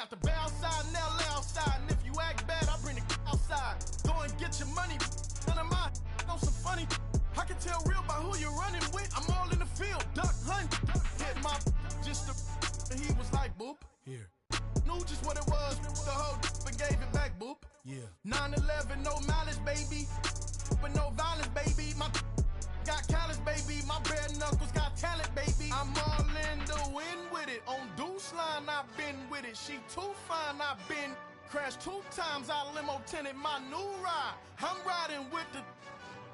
got the bay outside and LA outside. And if you act bad, I bring the outside. Go and get your money. None of my know some funny. I can tell real by who you're running with. I'm all in the field, duck hunt. Hit my just and he was like, boop. Here. Knew just what it was. The whole and gave it back, boop. Yeah. 9/11, no mileage, baby. But no violence, baby. My got callous, baby. My bare knuckles got talent, baby. I'm all in the wind with it. On Deuce line, I've been with it. She too fine, I've been crashed 2 times. I limo tinted my new ride. I'm riding with the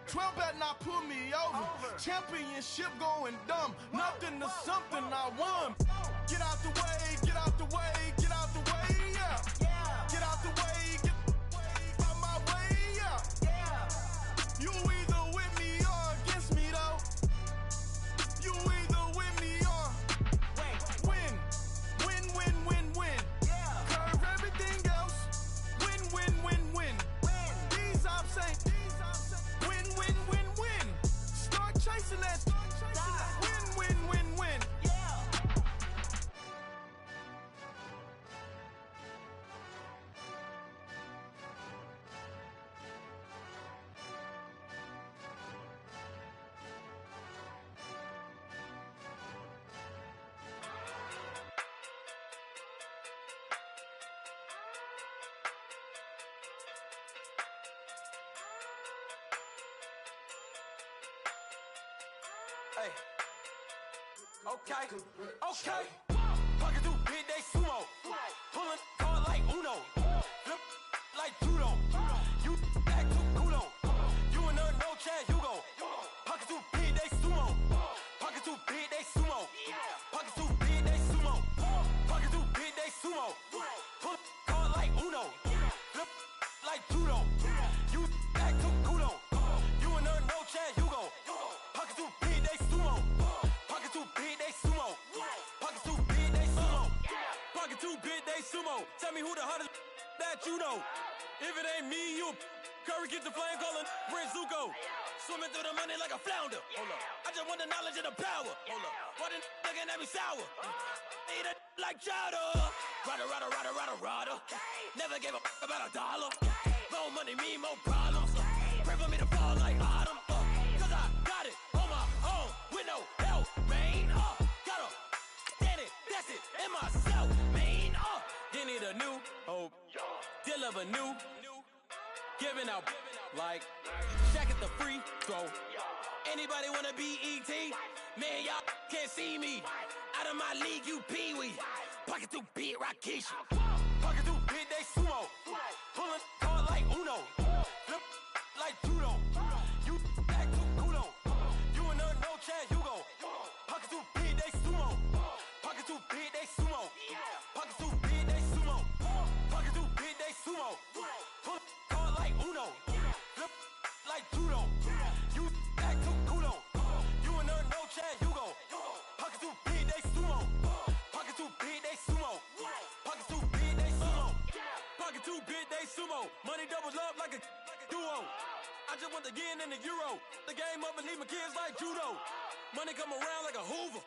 12 better not pull me over. Championship going dumb. Nothing to something I won. Get out the way, get out the way, get out the way, yeah. Get out the way, get out my way, yeah. You either with me or against me, though. You either with me or win. Win, win, win, win. Curve everything else. Win, win, win, win. These I'm saying. Win, win, win, win. Start chasing that. Win, win, win, win. Hey. Okay. Okay. Pocket through big day sumo. Pulling card like Uno. Flip like judo. You back to kudo. You and her no Chad Hugo. Pocket through big day sumo. Pocket through big day sumo. Pocket through big day sumo. Pocket through big day sumo. Pull card like Uno. Flip like judo. You back to kudo. You and her no Chad Hugo. Pocket through big day sumo. Pocket through big day sumo. Pocket through big day sumo. Pocket through big day sumo. Tell me who the hottest that you know. If it ain't me, you Curry get the flame calling Prince Zuko. Swimming through the money like a flounder. Hold up. I just want the knowledge and the power. Hold up. Why the looking at me sour? Eat it like chowder. Rada, rada, rada, rada, rada. Never gave a about $1. More money mean more problems. Pray for me to fall like autumn. Cause I got it on my own with no help, man. Gotta stand it, that's it, in myself, man. They need a new hope. Deliver new. Giving out like Shaq at the free throw. Anybody wanna be E.T.? Man, y'all can't see me. Out of my league, you pee-wee. Pocket through beat Rakishi. Pocket through big day sumo. Pulling card like Uno. Flip like judo. You back to kudo. You and her no Chad Hugo. Pocket through big day sumo. Pocket through big day sumo. Pocket through big day sumo. Pocket through big day sumo. Pull card like Uno. Flip like judo. You back to kudo. You and her no Chad Hugo. Pocket through big day sumo. Pocket through big day sumo. Pocket through big day sumo. Pocket through big day sumo. Money doubles up like a duo. I just want the yen and the euro. The game up and leave my kids like judo. Money come around like a Hoover.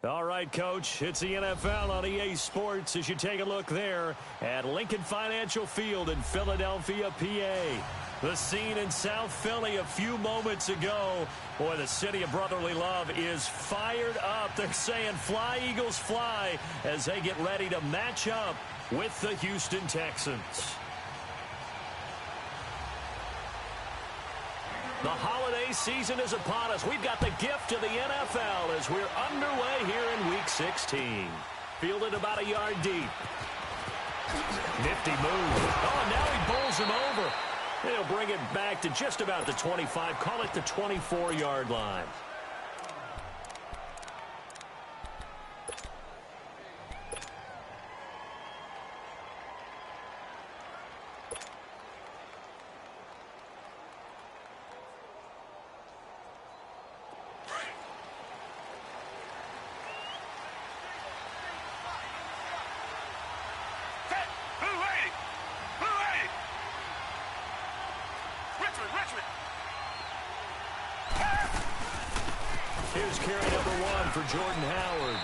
All right, Coach, it's the NFL on EA Sports as you take a look there at Lincoln Financial Field in Philadelphia, PA. The scene in South Philly a few moments ago. Boy, the city of brotherly love is fired up. They're saying fly, Eagles, fly as they get ready to match up with the Houston Texans. The holiday season is upon us. We've got the gift of the NFL as we're underway here in Week 16. Fielded about a yard deep. Nifty move. Oh, and now he bowls him over. He'll bring it back to just about the 25. Call it the 24-yard line. Here's carry number 1 for Jordan Howard.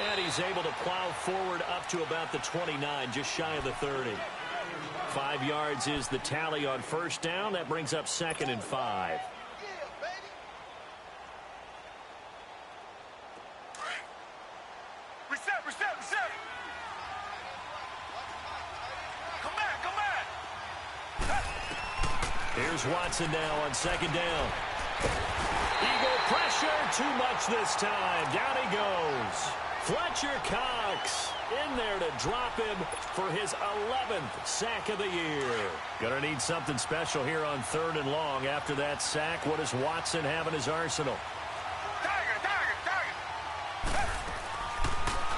And he's able to plow forward up to about the 29, just shy of the 30. 5 yards is the tally on first down. That brings up 2nd and 5. Reset. Come back. Here's Watson now on 2nd down. Eagle pressure, too much this time. Down he goes. Fletcher Cox in there to drop him for his 11th sack of the year. Gonna need something special here on 3rd and long. After that sack, what does Watson have in his arsenal?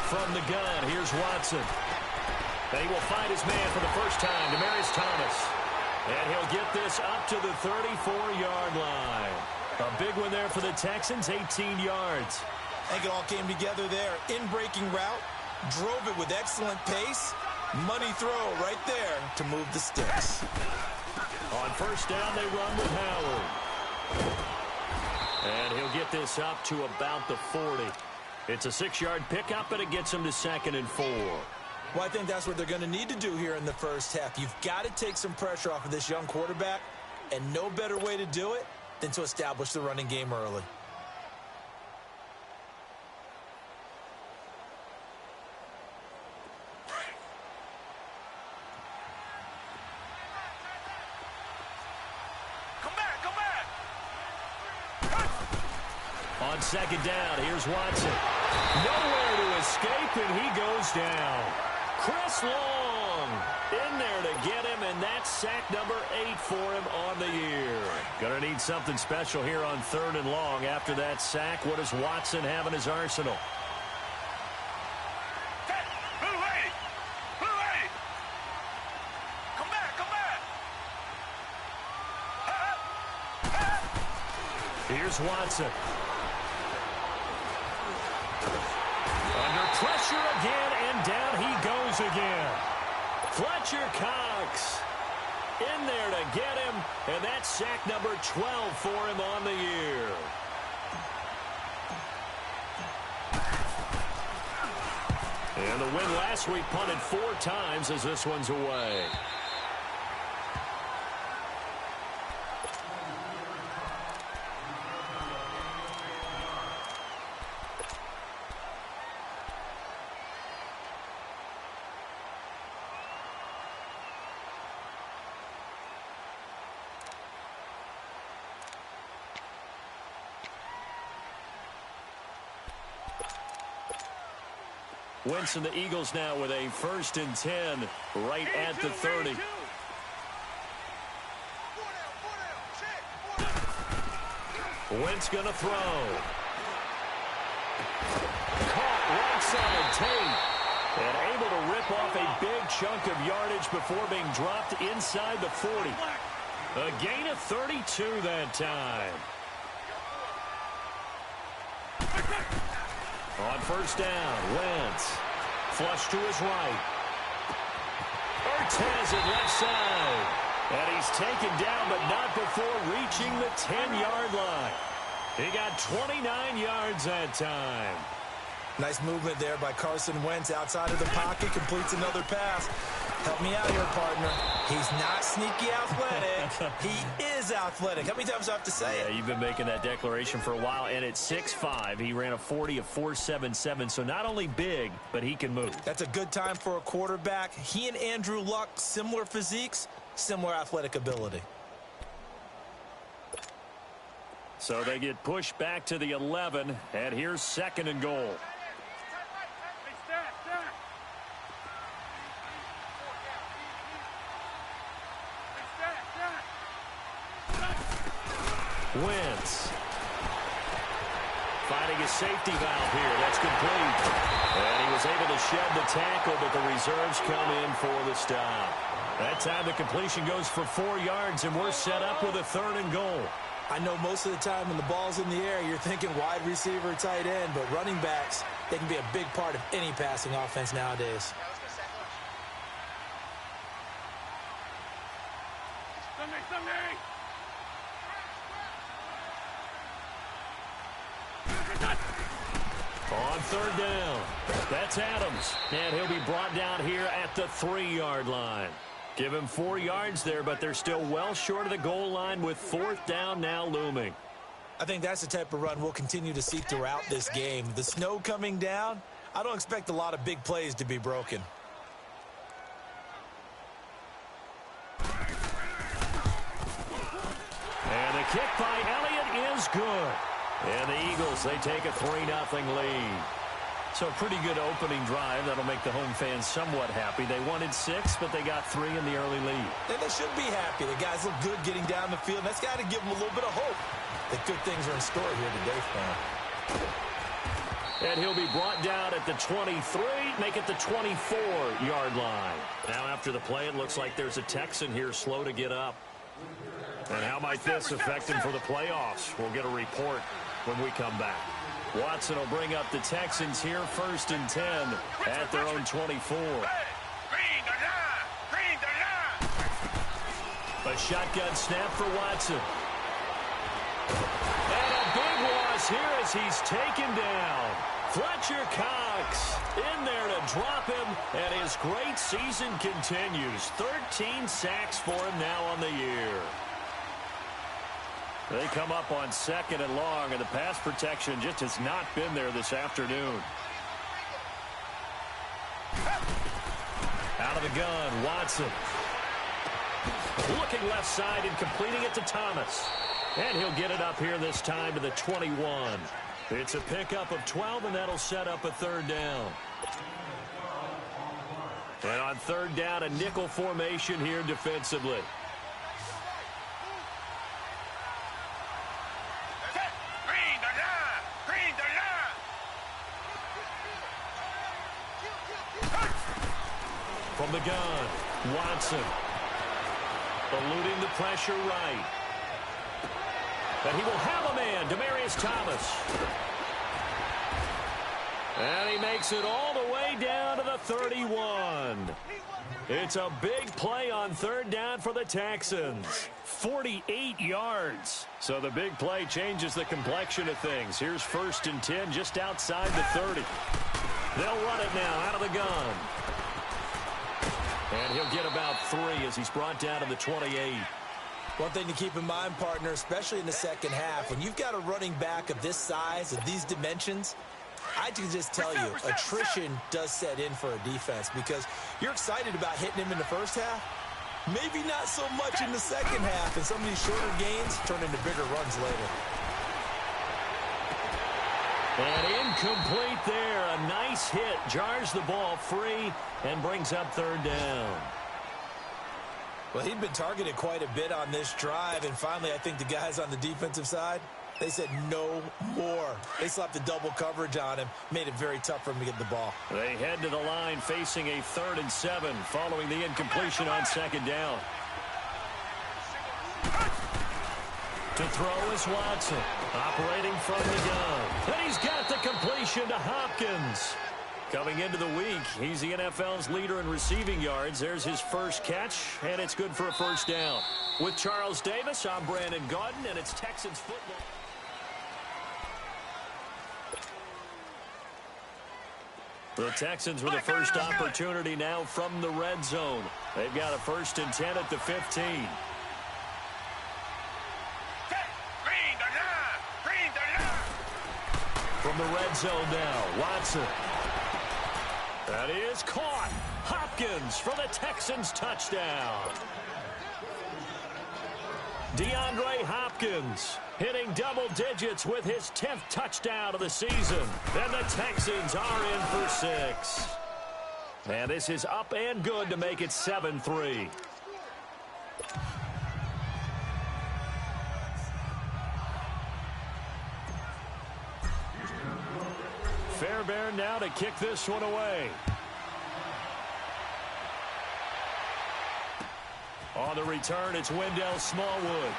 From the gun, here's Watson. And he will find his man for the first time, Demaryius Thomas. And he'll get this up to the 34-yard line. A big one there for the Texans, 18 yards. I think it all came together there. In-breaking route, drove it with excellent pace. Money throw right there to move the sticks. On first down, they run with Howard. And he'll get this up to about the 40. It's a 6-yard pickup, and it gets him to 2nd and 4. Well, I think that's what they're going to need to do here in the first half. You've got to take some pressure off of this young quarterback, and no better way to do it than to establish the running game early. Come back. On 2nd down, here's Watson. Nowhere to escape, and he goes down. Chris Long in there to get him, and that's sack number 8 for him on the year. Gonna need something special here on 3rd and long. After that sack, what does Watson have in his arsenal? Blue lady. Come back. Here's Watson. Under pressure again, and down he goes again. Fletcher Cox in there to get him, and that's sack number 12 for him on the year. And the win last week punted 4 times as this one's away. Wentz and the Eagles now with a 1st and 10 right at the 30. Wentz going to throw. Caught right side tape. And able to rip off a big chunk of yardage before being dropped inside the 40. A gain of 32 that time. On first down, Wentz. Flush to his right. Ortez at left side. And he's taken down, but not before reaching the 10-yard line. He got 29 yards that time. Nice movement there by Carson Wentz outside of the pocket. Completes another pass. Help me out here, partner. He's not sneaky athletic. He is athletic. How many times do I have to say it? Yeah, you've been making that declaration for a while. And at 6'5", he ran a 40 of 4.77. So not only big, but he can move. That's a good time for a quarterback. He and Andrew Luck, similar physiques, similar athletic ability. So they get pushed back to the 11. And here's 2nd and goal. Wentz finding a safety valve here. That's complete. And he was able to shed the tackle, but the reserves come in for the stop. That time the completion goes for 4 yards, and we're set up with a 3rd and goal. I know most of the time when the ball's in the air, you're thinking wide receiver, tight end, but running backs, they can be a big part of any passing offense nowadays. On third down, that's Adams, and he'll be brought down here at the 3-yard line. Give him 4 yards there, but they're still well short of the goal line with 4th down now looming. I think that's the type of run we'll continue to see throughout this game. The snow coming down, I don't expect a lot of big plays to be broken. And the kick by Elliott is good. And the Eagles, they take a 3-0 lead. So a pretty good opening drive. That'll make the home fans somewhat happy. They wanted 6, but they got 3 in the early lead. And they should be happy. The guys look good getting down the field. That's got to give them a little bit of hope that good things are in store here today for them. And he'll be brought down at the 23, make it the 24-yard line. Now after the play, it looks like there's a Texan here slow to get up. And how might this affect him for the playoffs? We'll get a report when we come back. Watson will bring up the Texans here, 1st and 10 at their own 24. A shotgun snap for Watson. And a big loss here as he's taken down. Fletcher Cox in there to drop him, and his great season continues. 13 sacks for him now on the year. They come up on 2nd and long, and the pass protection just has not been there this afternoon. Out of the gun, Watson. Looking left side and completing it to Thomas. And he'll get it up here this time to the 21. It's a pickup of 12, and that'll set up a 3rd down. And on 3rd down, a nickel formation here defensively. From the gun, Watson. Eluding the pressure right. And he will have a man, Demaryius Thomas. And he makes it all the way down to the 31. It's a big play on 3rd down for the Texans. 48 yards. So the big play changes the complexion of things. Here's 1st and 10 just outside the 30. They'll run it now out of the gun. And he'll get about 3 as he's brought down to the 28. One thing to keep in mind, partner, especially in the second half, when you've got a running back of this size, of these dimensions, I can just tell you, attrition does set in for a defense because you're excited about hitting him in the first half. Maybe not so much in the second half, and some of these shorter gains turn into bigger runs later. And incomplete there. A nice hit. Jars the ball free and brings up 3rd down. Well, he'd been targeted quite a bit on this drive, and finally I think the guys on the defensive side, they said no more. They slapped the double coverage on him, made it very tough for him to get the ball. They head to the line facing a 3rd and 7 following the incompletion on 2nd down. To throw is Watson, operating from the gun. And he's got the completion to Hopkins. Coming into the week, he's the NFL's leader in receiving yards. There's his first catch, and it's good for a 1st down. With Charles Davis, I'm Brandon Gaudin, and it's Texans football. The Texans with the first opportunity now from the red zone. They've got a 1st and 10 at the 15. From the red zone now, Watson. That is caught. Hopkins for the Texans touchdown. DeAndre Hopkins hitting double digits with his 10th touchdown of the season. And the Texans are in for 6. And this is up and good to make it 7-3. Fairbairn now to kick this one away. On the return, it's Wendell Smallwood.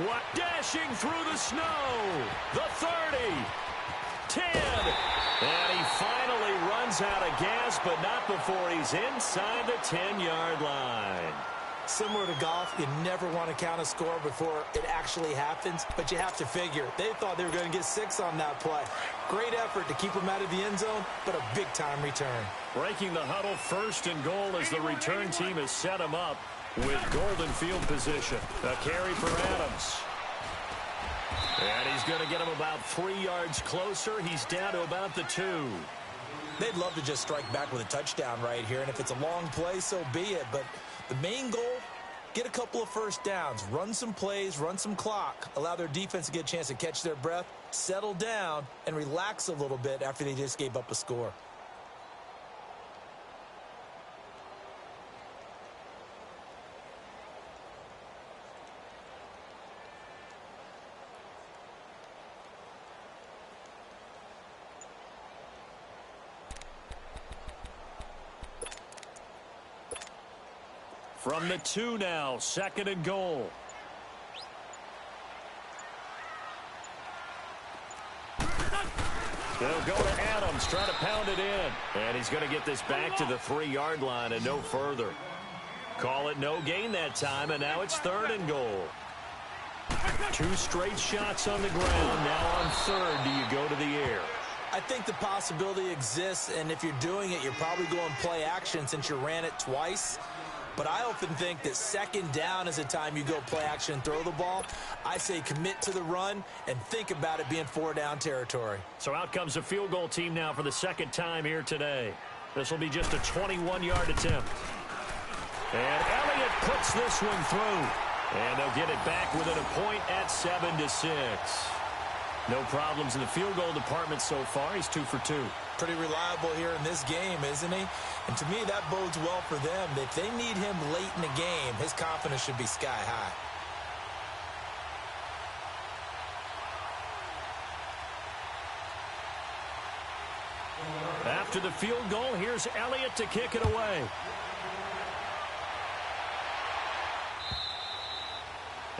What dashing through the snow. The 30. 10. And he finally runs out of gas, but not before he's inside the 10-yard line. Similar to golf, you never want to count a score before it actually happens, but you have to figure. They thought they were going to get 6 on that play. Great effort to keep them out of the end zone, but a big-time return. Breaking the huddle, 1st and goal as the return team has set him up with golden field position. A carry for Adams. And he's going to get him about 3 yards closer. He's down to about the 2. They'd love to just strike back with a touchdown right here, and if it's a long play, so be it. But the main goal, get a couple of first downs, run some plays, run some clock, allow their defense to get a chance to catch their breath, settle down, and relax a little bit after they just gave up a score. From the 2 now, 2nd and goal. They'll go to Adams, try to pound it in. And he's going to get this back to the 3-yard line and no further. Call it no gain that time, and now it's 3rd and goal. 2 straight shots on the ground. Now on 3rd, do you go to the air? I think the possibility exists, and if you're doing it, you're probably going play action since you ran it twice. But I often think that 2nd down is the time you go play action and throw the ball. I say commit to the run and think about it being 4-down territory. So out comes a field goal team now for the 2nd time here today. This will be just a 21-yard attempt. And Elliott puts this one through. And they'll get it back within a point at 7-6. No problems in the field goal department so far. He's 2 for 2. Pretty reliable here in this game, isn't he? And to me, that bodes well for them. If they need him late in the game, his confidence should be sky high. After the field goal, here's Elliott to kick it away.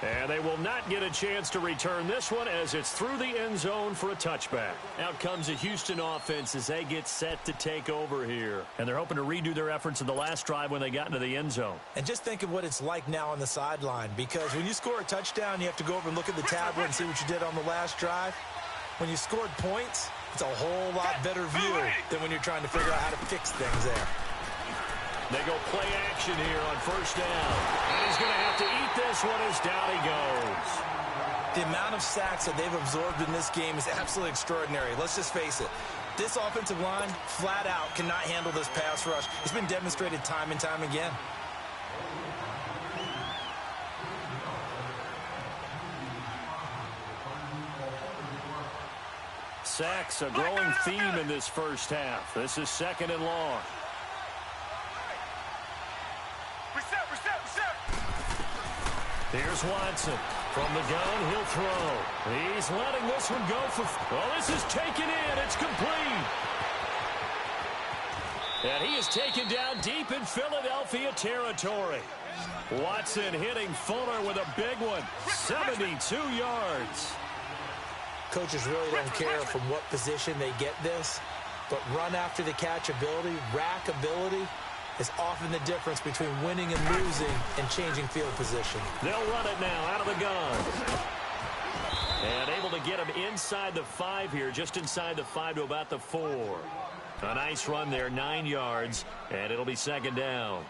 And they will not get a chance to return this one as it's through the end zone for a touchback. Out comes the Houston offense as they get set to take over here. And they're hoping to redo their efforts in the last drive when they got into the end zone. And just think of what it's like now on the sideline, because when you score a touchdown, you have to go over and look at the tablet and see what you did on the last drive. When you scored points, it's a whole lot better view than when you're trying to figure out how to fix things there. They go play action here on 1st down. And he's going to have to eat this one as down he goes. The amount of sacks that they've absorbed in this game is absolutely extraordinary. Let's just face it. This offensive line, flat out, cannot handle this pass rush. It's been demonstrated time and time again. Sacks, a growing theme in this first half. This is 2nd and long. Here's Watson. From the gun, he'll throw. He's letting this one go for... Well, this is taken in. It's complete. And he is taken down deep in Philadelphia territory. Watson hitting Fuller with a big one. 72 yards. Coaches really don't care from what position they get this, but run after the catch ability, rack ability, is often the difference between winning and losing and changing field position. They'll run it now out of the gun. And able to get him inside the 5 here, just inside the 5 to about the 4. A nice run there, 9 yards, and it'll be 2nd down.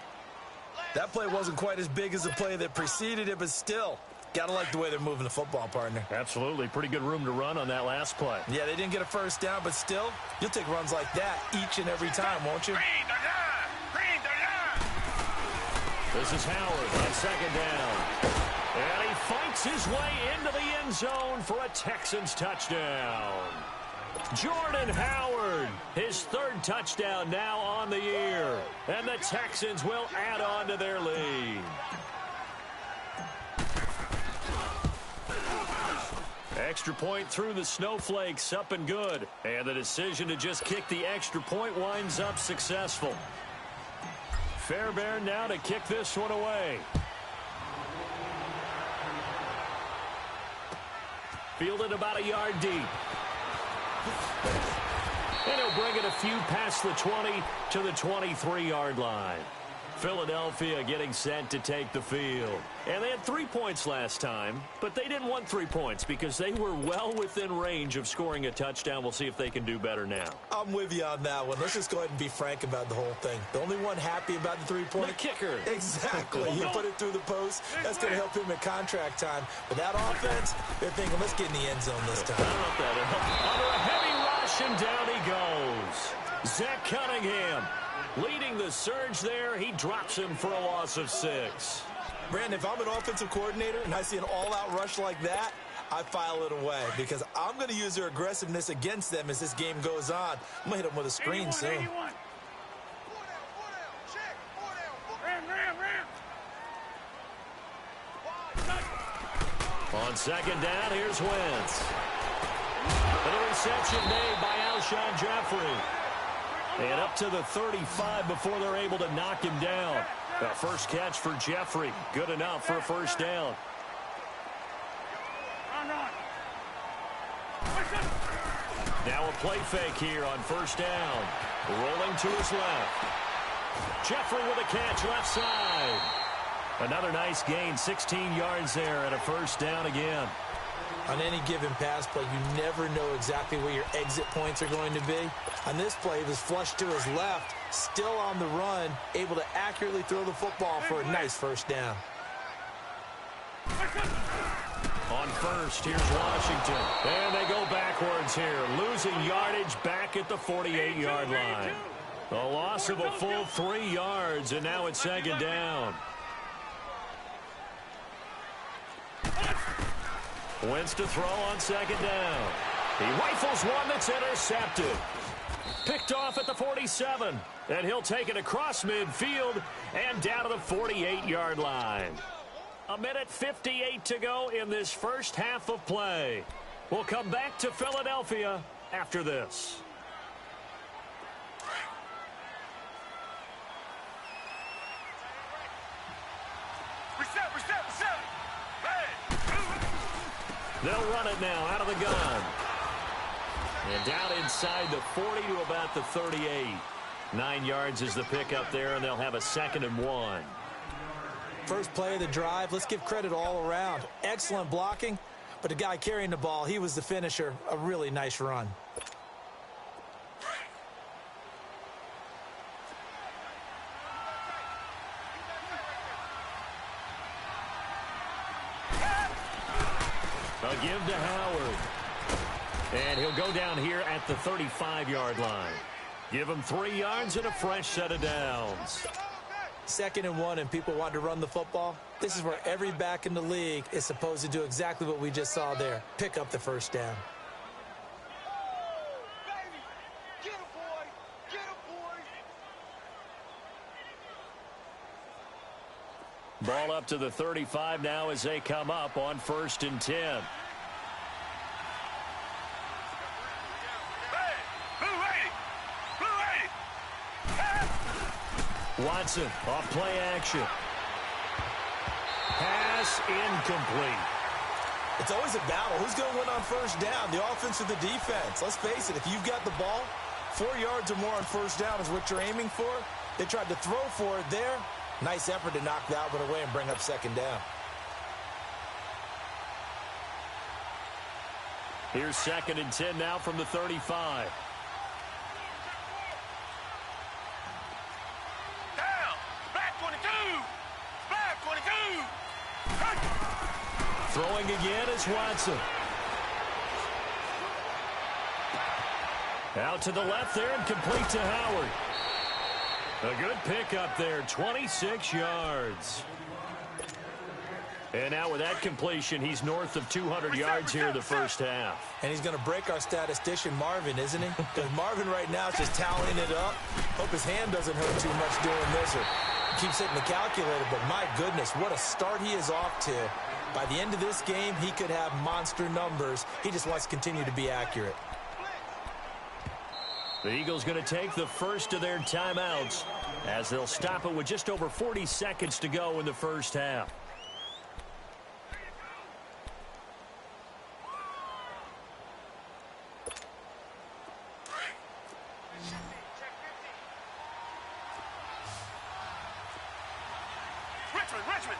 That play wasn't quite as big as the play that preceded it, but still, got to like the way they're moving the football, partner. Absolutely. Pretty good room to run on that last play. Yeah, they didn't get a 1st down, but still, you'll take runs like that each and every time, won't you? This is Howard on 2nd down. And he fights his way into the end zone for a Texans touchdown. Jordan Howard, his 3rd touchdown now on the year. And the Texans will add on to their lead. Extra point through the snowflakes, up and good. And the decision to just kick the extra point winds up successful. Fairbairn now to kick this one away. Fielded about a yard deep. And he'll bring it a few past the 20 to the 23-yard line. Philadelphia getting set to take the field. And they had 3 points last time, but they didn't want 3 points because they were well within range of scoring a touchdown. We'll see if they can do better now. I'm with you on that one. Let's just go ahead and be frank about the whole thing. The only one happy about the 3-point? The kicker. Exactly. You put it through the post. That's going to help him at contract time. But that offense, they're thinking, let's get in the end zone this time. I don't know if that helped. Under a heavy rush, and down he goes. Zach Cunningham leading the surge there. He drops him for a loss of 6. Brandon, if I'm an offensive coordinator and I see an all-out rush like that, I file it away because I'm going to use their aggressiveness against them as this game goes on. I'm going to hit them with a screen soon. On second down, here's Wentz. And a reception made by Alshon Jeffrey. And up to the 35 before they're able to knock him down. The first catch for Jeffrey. Good enough for a first down. Now a play fake here on first down. Rolling to his left. Jeffrey with a catch left side. Another nice gain, 16 yards there and a first down again. On any given pass play, you never know exactly where your exit points are going to be. On this play, he was flushed to his left, still on the run, able to accurately throw the football for a nice first down. On first, here's Washington. And they go backwards here, losing yardage back at the 48-yard line. A loss of a full 3 yards, and now it's second down. Wentz to throw on second down. He rifles one that's intercepted. Picked off at the 47. And he'll take it across midfield and down to the 48-yard line. 1:58 to go in this first half of play. We'll come back to Philadelphia after this. They'll run it now out of the gun. And down inside the 40 to about the 38. 9 yards is the pickup there, and they'll have a 2nd and 1. First play of the drive, let's give credit all around. Excellent blocking, but the guy carrying the ball, he was the finisher. A really nice run. A give to Howard. And he'll go down here at the 35-yard line. Give him 3 yards and a fresh set of downs. 2nd and 1, and people want to run the football. This is where every back in the league is supposed to do exactly what we just saw there. Pick up the first down. Ball up to the 35 now as they come up on 1st and 10. Watson off play action. Pass incomplete. It's always a battle. Who's going to win on first down, the offense or the defense? Let's face it, if you've got the ball, 4 yards or more on first down is what you're aiming for. They tried to throw for it there. Nice effort to knock that one away and bring up 2nd down. Here's 2nd and 10 now from the 35. Throwing again is Watson. Out to the left there and complete to Howard. A good pickup there, 26 yards. And now with that completion, he's north of 200 yards here in the first half. And he's going to break our statistician, Marvin, isn't he? Because Marvin right now is just tallying it up. Hope his hand doesn't hurt too much doing this or keeps hitting the calculator. But my goodness, what a start he is off to. By the end of this game, he could have monster numbers. He just wants to continue to be accurate. The Eagles going to take the first of their timeouts as they'll stop it with just over 40 seconds to go in the first half. Richmond.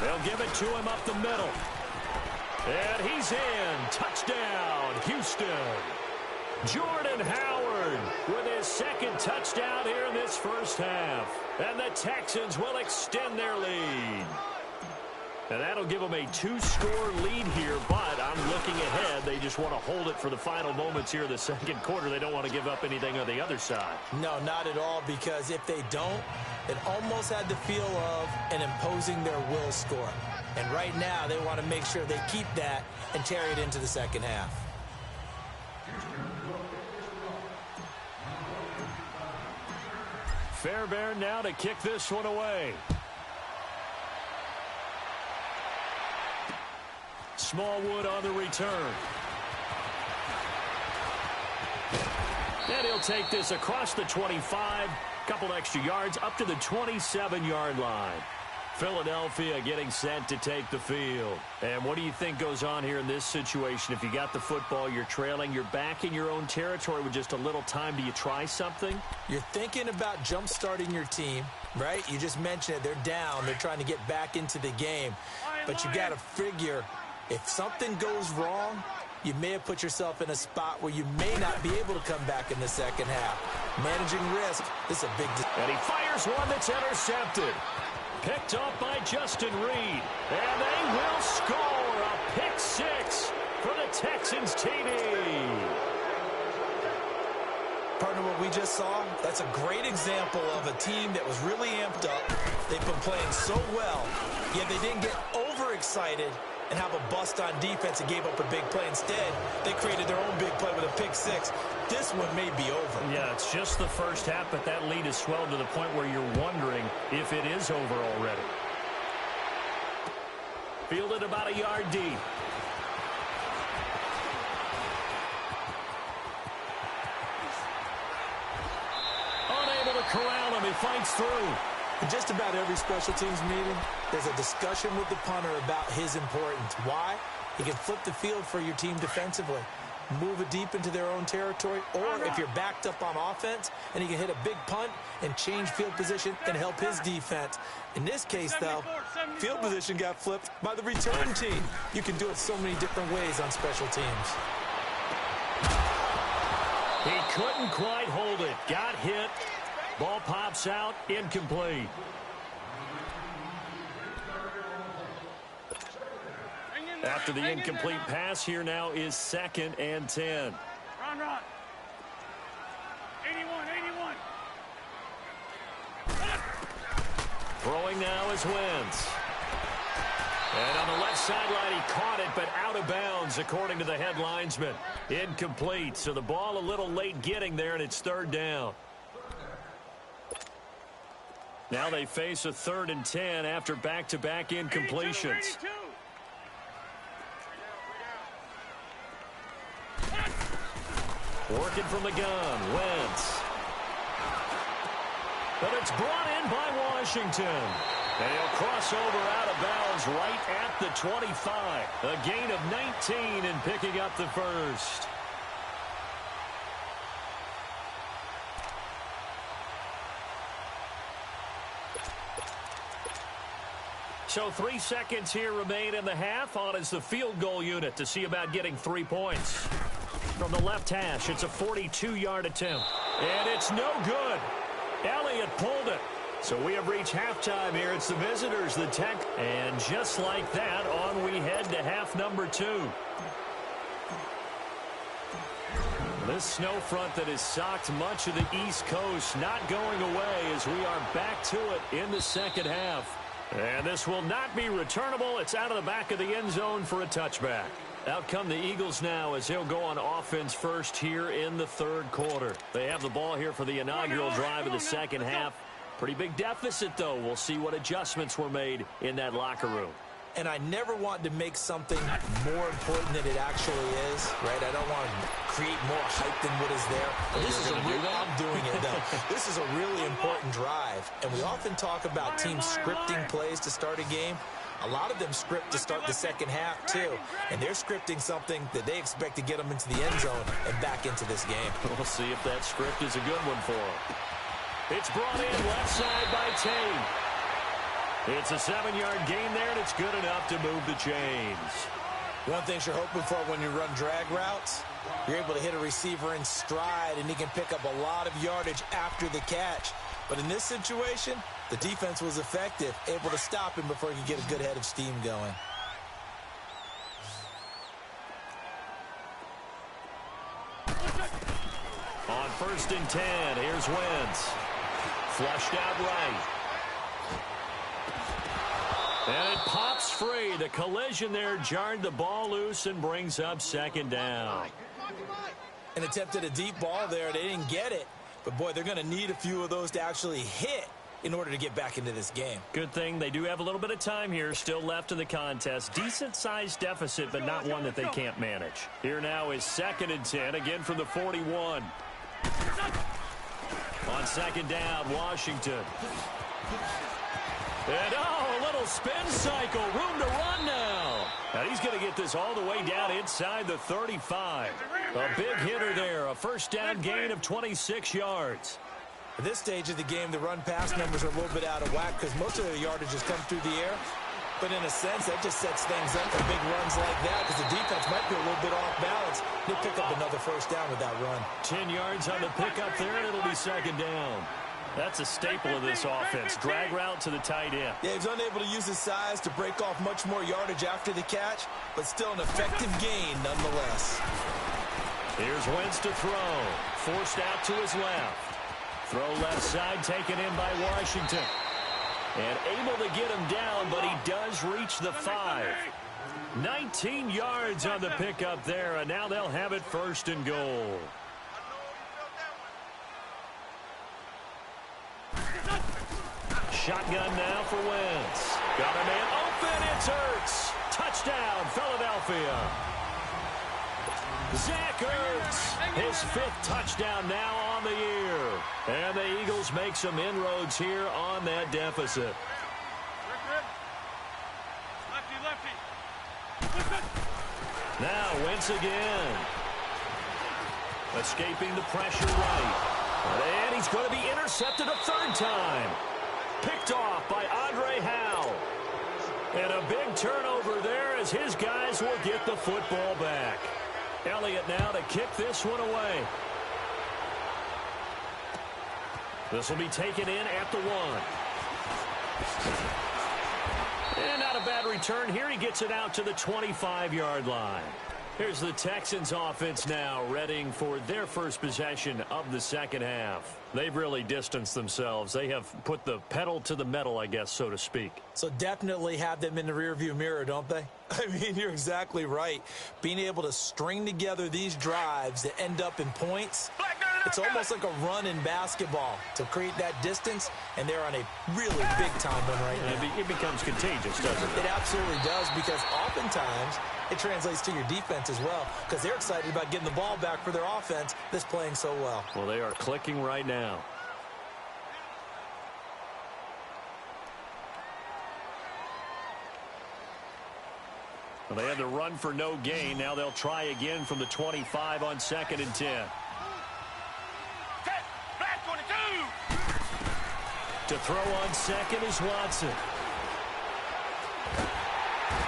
They'll give it to him up the middle. And he's in. Touchdown, Houston. Jordan Howard with his second touchdown here in this first half. And the Texans will extend their lead. And that'll give them a 2-score lead here, but I'm looking ahead. They just want to hold it for the final moments here in the second quarter. They don't want to give up anything on the other side. No, not at all, because if they don't, it almost had the feel of an imposing their will score. And right now, they want to make sure they keep that and carry it into the second half. Fairbairn now to kick this one away. Smallwood on the return. And he'll take this across the 25, couple extra yards up to the 27-yard line. Philadelphia getting set to take the field. And what do you think goes on here in this situation? If you got the football, you're trailing, you're back in your own territory with just a little time. Do you try something? You're thinking about jump-starting your team, right? You just mentioned it. They're down. They're trying to get back into the game. But you got to figure, if something goes wrong, you may have put yourself in a spot where you may not be able to come back in the second half. Managing risk is a big decision. And he fires one that's intercepted. Picked off by Justin Reed. And they will score a pick six for the Texans TD. Partner, what we just saw, that's a great example of a team that was really amped up. They've been playing so well, yet they didn't get overexcited and have a bust on defense and gave up a big play. Instead, they created their own big play with a pick six. This one may be over. Yeah, it's just the first half, but that lead has swelled to the point where you're wondering if it is over already. Fielded about a yard deep. Unable to corral him. He fights through. In just about every special teams meeting, there's a discussion with the punter about his importance. Why? He can flip the field for your team defensively, move it deep into their own territory, or if you're backed up on offense, and he can hit a big punt and change field position and help his defense. In this case, though, field position got flipped by the return team. You can do it so many different ways on special teams. He couldn't quite hold it. Got hit. Ball pops out, incomplete. After the incomplete pass, here now is 2nd and 10. Run. 81. Throwing now is Wentz. And on the left sideline, he caught it, but out of bounds, according to the head linesman. Incomplete, so the ball a little late getting there, and it's 3rd down. Now they face a 3rd and 10 after back-to-back incompletions. 82. Working from the gun, Wentz. But it's brought in by Washington. And he'll cross over out of bounds right at the 25. A gain of 19 and picking up the first. So 3 seconds here remain in the half. On is the field goal unit to see about getting 3 points. From the left hash, it's a 42-yard attempt. And it's no good. Elliott pulled it. So we have reached halftime here. It's the visitors, the Tech. And just like that, on we head to half number 2. This snow front that has socked much of the East Coast not going away as we are back to it in the second half. And this will not be returnable. It's out of the back of the end zone for a touchback. Out come the Eagles now as he'll go on offense first here in the 3rd quarter. They have the ball here for the inaugural drive of the second half. Pretty big deficit, though. We'll see what adjustments were made in that locker room. And I never want to make something more important than it actually is, right? I don't want to create more hype than what is there. This is I'm doing it, though. This is a really important drive. And we often talk about teams scripting plays to start a game. A lot of them script to start the second half, too. And they're scripting something that they expect to get them into the end zone and back into this game. We'll see if that script is a good one for them. It's brought in left side by Tate. It's a 7-yard gain there, and it's good enough to move the chains. One thing you're hoping for when you run drag routes, you're able to hit a receiver in stride, and he can pick up a lot of yardage after the catch. But in this situation, the defense was effective, able to stop him before he could get a good head of steam going. On 1st and 10, here's Wentz. Flushed out right. And it pops free. The collision there jarred the ball loose and brings up 2nd down. And attempted a deep ball there. They didn't get it. But, boy, they're going to need a few of those to actually hit in order to get back into this game. Good thing they do have a little bit of time here still left in the contest. Decent-sized deficit, but not one that they can't manage. Here now is 2nd and 10, again from the 41. On 2nd down, Washington. And, a little spin cycle. Room to run now. And he's going to get this all the way down inside the 35. A big hitter there. A 1st down gain of 26 yards. At this stage of the game, the run-pass numbers are a little bit out of whack because most of their yardage has come through the air. But in a sense, that just sets things up for big runs like that because the defense might be a little bit off balance. They pick up another 1st down with that run. 10 yards on the pickup there, and it'll be 2nd down. That's a staple of this offense. Drag route to the tight end. Yeah, he's unable to use his size to break off much more yardage after the catch, but still an effective gain nonetheless. Here's Wentz to throw. Forced out to his left. Throw left side taken in by Washington. And able to get him down, but he does reach the 5. 19 yards on the pickup there, and now they'll have it 1st and goal. Shotgun now for Wentz. Got a man open. It's Ertz. Touchdown, Philadelphia. Zach Ertz, his 5th touchdown now on the year. And the Eagles make some inroads here on that deficit. Now Wentz again. Escaping the pressure right. And he's going to be intercepted a 3rd time. Picked off by Andre Howe. And a big turnover there as his guys will get the football back. Elliott now to kick this one away. This will be taken in at the 1. And not a bad return here. He gets it out to the 25-yard line. Here's the Texans offense now, readying for their first possession of the 2nd half. They've really distanced themselves. They have put the pedal to the metal, I guess, so to speak. So definitely have them in the rearview mirror, don't they? I mean, you're exactly right. Being able to string together these drives that end up in points, it's almost like a run in basketball to create that distance, and they're on a really big-time one right now. It becomes contagious, doesn't it? It absolutely does, because oftentimes it translates to your defense as well, because they're excited about getting the ball back for their offense that's playing so well. Well, they are clicking right now. Well, they had the run for no gain. Now they'll try again from the 25 on 2nd and 10. To throw on 2nd is Watson.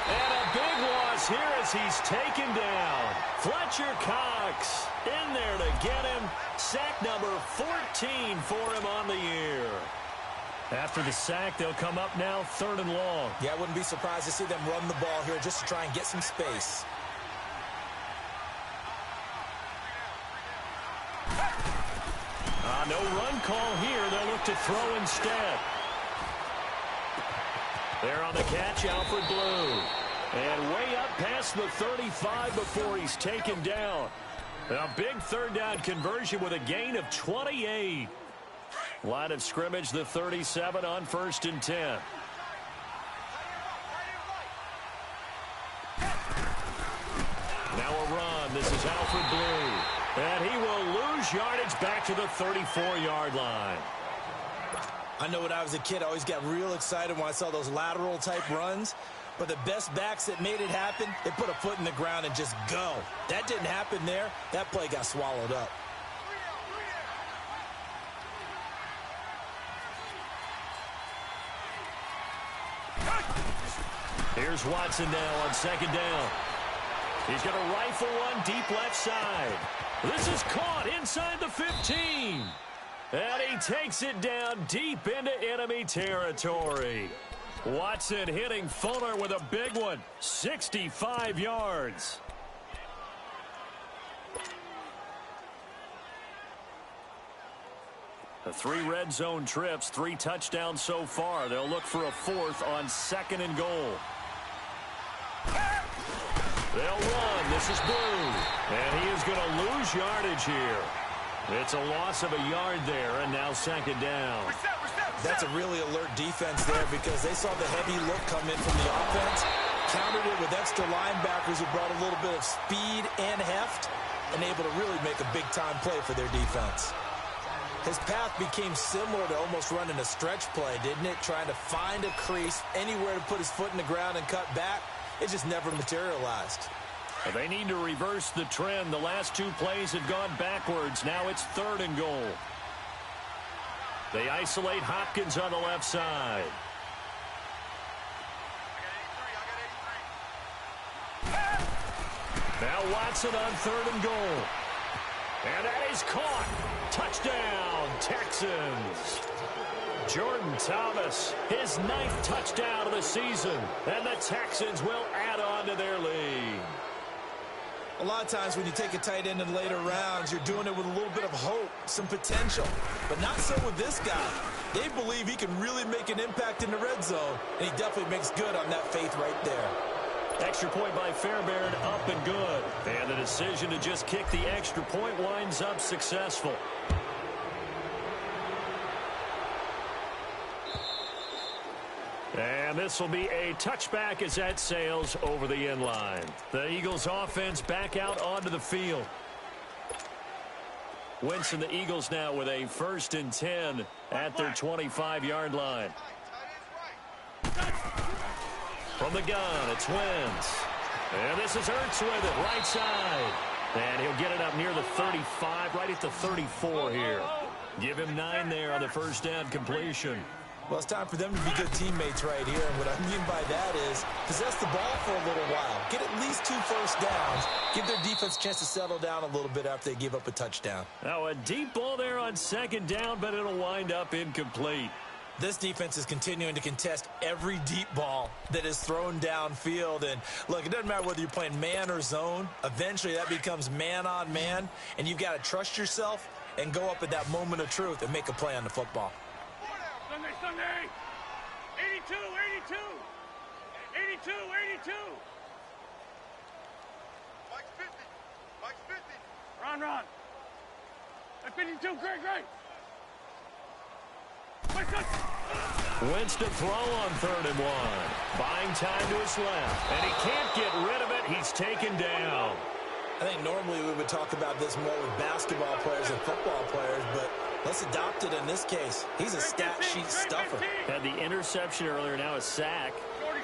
And a big loss here as he's taken down. Fletcher Cox in there to get him. Sack number 14 for him on the year. After the sack, they'll come up now 3rd and long. Yeah, I wouldn't be surprised to see them run the ball here just to try and get some space. No run call here. They'll look to throw instead. There on the catch, Alfred Blue. And way up past the 35 before he's taken down. A big 3rd down conversion with a gain of 28. Line of scrimmage, the 37 on 1st and 10. Now a run. This is Alfred Blue. And he will lose yardage back to the 34-yard line. I know when I was a kid, I always got real excited when I saw those lateral-type runs. But the best backs that made it happen, they put a foot in the ground and just go. That didn't happen there. That play got swallowed up. Here's Watson now on second down. He's going to rifle one deep left side. This is caught inside the 15. And he takes it down deep into enemy territory. Watson hitting Fuller with a big one. 65 yards. The 3 red zone trips, 3 touchdowns so far. They'll look for a 4th on 2nd and goal. They'll run. This is Blue. And he is going to lose yardage here. It's a loss of a yard there, and now 2nd down. That's a really alert defense there because they saw the heavy look come in from the offense, countered it with extra linebackers who brought a little bit of speed and heft, and able to really make a big-time play for their defense. His path became similar to almost running a stretch play, didn't it? Trying to find a crease, anywhere to put his foot in the ground and cut back. It just never materialized. They need to reverse the trend. The last 2 plays have gone backwards. Now it's 3rd and goal. They isolate Hopkins on the left side. Now Watson on 3rd and goal. And that is caught. Touchdown, Texans. Jordan Thomas, his 9th touchdown of the season. And the Texans will add on to their lead. A lot of times when you take a tight end in later rounds, you're doing it with a little bit of hope, some potential. But not so with this guy. They believe he can really make an impact in the red zone, and he definitely makes good on that faith right there. Extra point by Fairbairn, up and good. And the decision to just kick the extra point winds up successful. And this will be a touchback as that sails over the end line. The Eagles offense back out onto the field. Wentz and the Eagles now with a 1st and 10 at their 25-yard line. From the gun, it's Wentz. And this is Ertz with it, right side. And he'll get it up near the 35, right at the 34 here. Give him 9 there on the first down completion. Well, it's time for them to be good teammates right here. And what I mean by that is possess the ball for a little while. Get at least 2 first downs. Give their defense a chance to settle down a little bit after they give up a touchdown. Now a deep ball there on 2nd down, but it'll wind up incomplete. This defense is continuing to contest every deep ball that is thrown downfield. And, look, it doesn't matter whether you're playing man or zone. Eventually that becomes man on man, and you've got to trust yourself and go up at that moment of truth and make a play on the football. Sunday, 82, 82, 82, 82. Mike's 50, Mike's 50. Ron. At 52, great. Wentz to throw on 3rd and 1. Buying time to his left. And he can't get rid of it. He's taken down. I think normally we would talk about this more with basketball players and football players, but let's adopt it in this case. He's a stat sheet stuffer. Had the interception earlier, now a sack.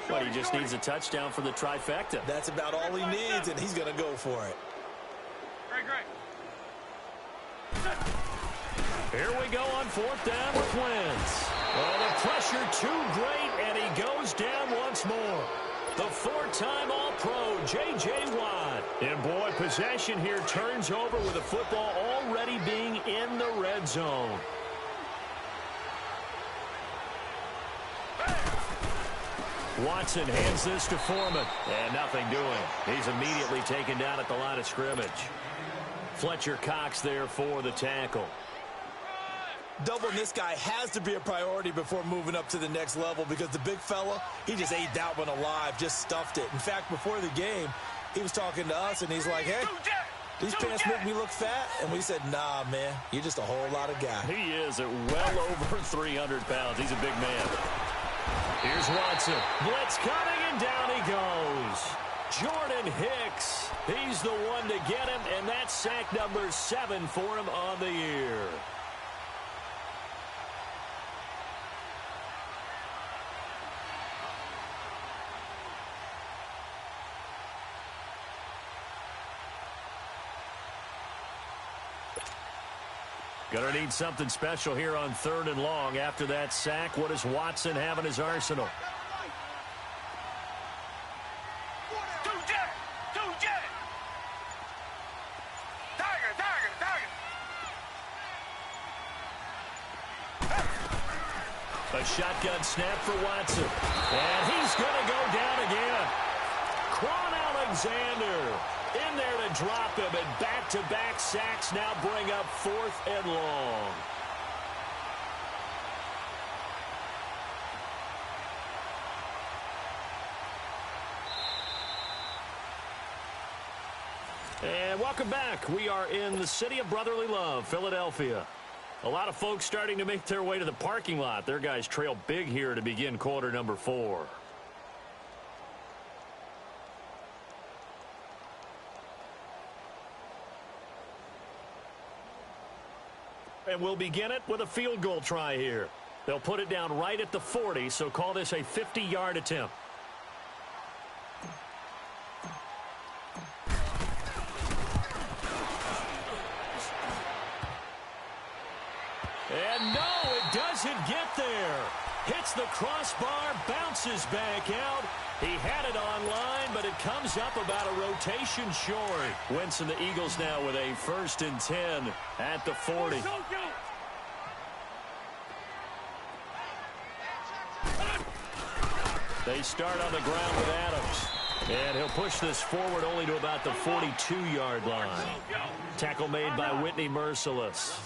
But he just needs a touchdown for the trifecta. That's about all he needs, and he's going to go for it. Great. Here we go on 4th down with Wentz. Well, the pressure too great, and he goes down once more. The 4-time All-Pro, J.J. Watt. And, boy, possession here turns over with the football already being in the red zone. Watson hands this to Foreman. And nothing doing. He's immediately taken down at the line of scrimmage. Fletcher Cox there for the tackle. Doubling this guy has to be a priority before moving up to the next level because the big fella, he just ate that one alive, just stuffed it. In fact, before the game, he was talking to us, and he's like, hey, these pants make me look fat? And we said, nah, man, you're just a whole lot of guy. He is at well over 300 pounds. He's a big man. Here's Watson. Blitz coming, and down he goes. Jordan Hicks, he's the one to get him, and that's sack number 7 for him on the year. Gonna need something special here on 3rd and long. After that sack, what does Watson have in his arsenal? A shotgun snap for Watson. And he's going to go down again. Quan Alexander in there to drop him, and back-to-back sacks now bring up 4th and long. And welcome back. We are in the city of brotherly love, Philadelphia. A lot of folks starting to make their way to the parking lot. Their guys trail big here to begin quarter number 4. And we'll begin it with a field goal try here. They'll put it down right at the 40, so call this a 50-yard attempt. And no, it doesn't get there. Hits the crossbar, bounces back out. He had it online, but it comes up about a rotation short. Wentz and the Eagles now with a 1st and 10 at the 40. They start on the ground with Adams. And he'll push this forward only to about the 42-yard line. Tackle made by Whitney Merciless.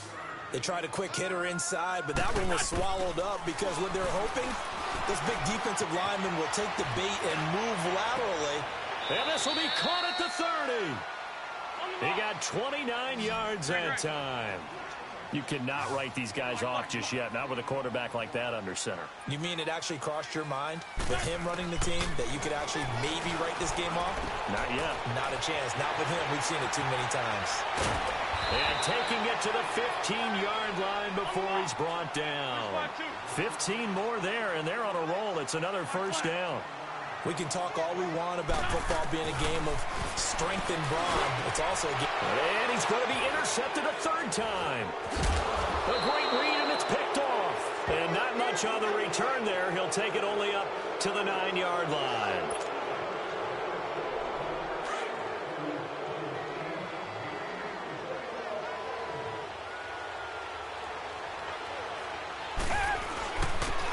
They tried a quick hitter inside, but that one was swallowed up because what they're hoping, this big defensive lineman will take the bait and move laterally. And this will be caught at the 30. He got 29 yards that time. You cannot write these guys off just yet, not with a quarterback like that under center. You mean it actually crossed your mind with him running the team that you could actually maybe write this game off? Not yet. Not a chance. Not with him. We've seen it too many times. And taking it to the 15-yard line before he's brought down. 15 more there, and they're on a roll. It's another 1st down. We can talk all we want about football being a game of strength and brawn. It's also a game. And he's going to be intercepted a 3rd time. A great read, and it's picked off. And not much on the return there. He'll take it only up to the 9-yard line.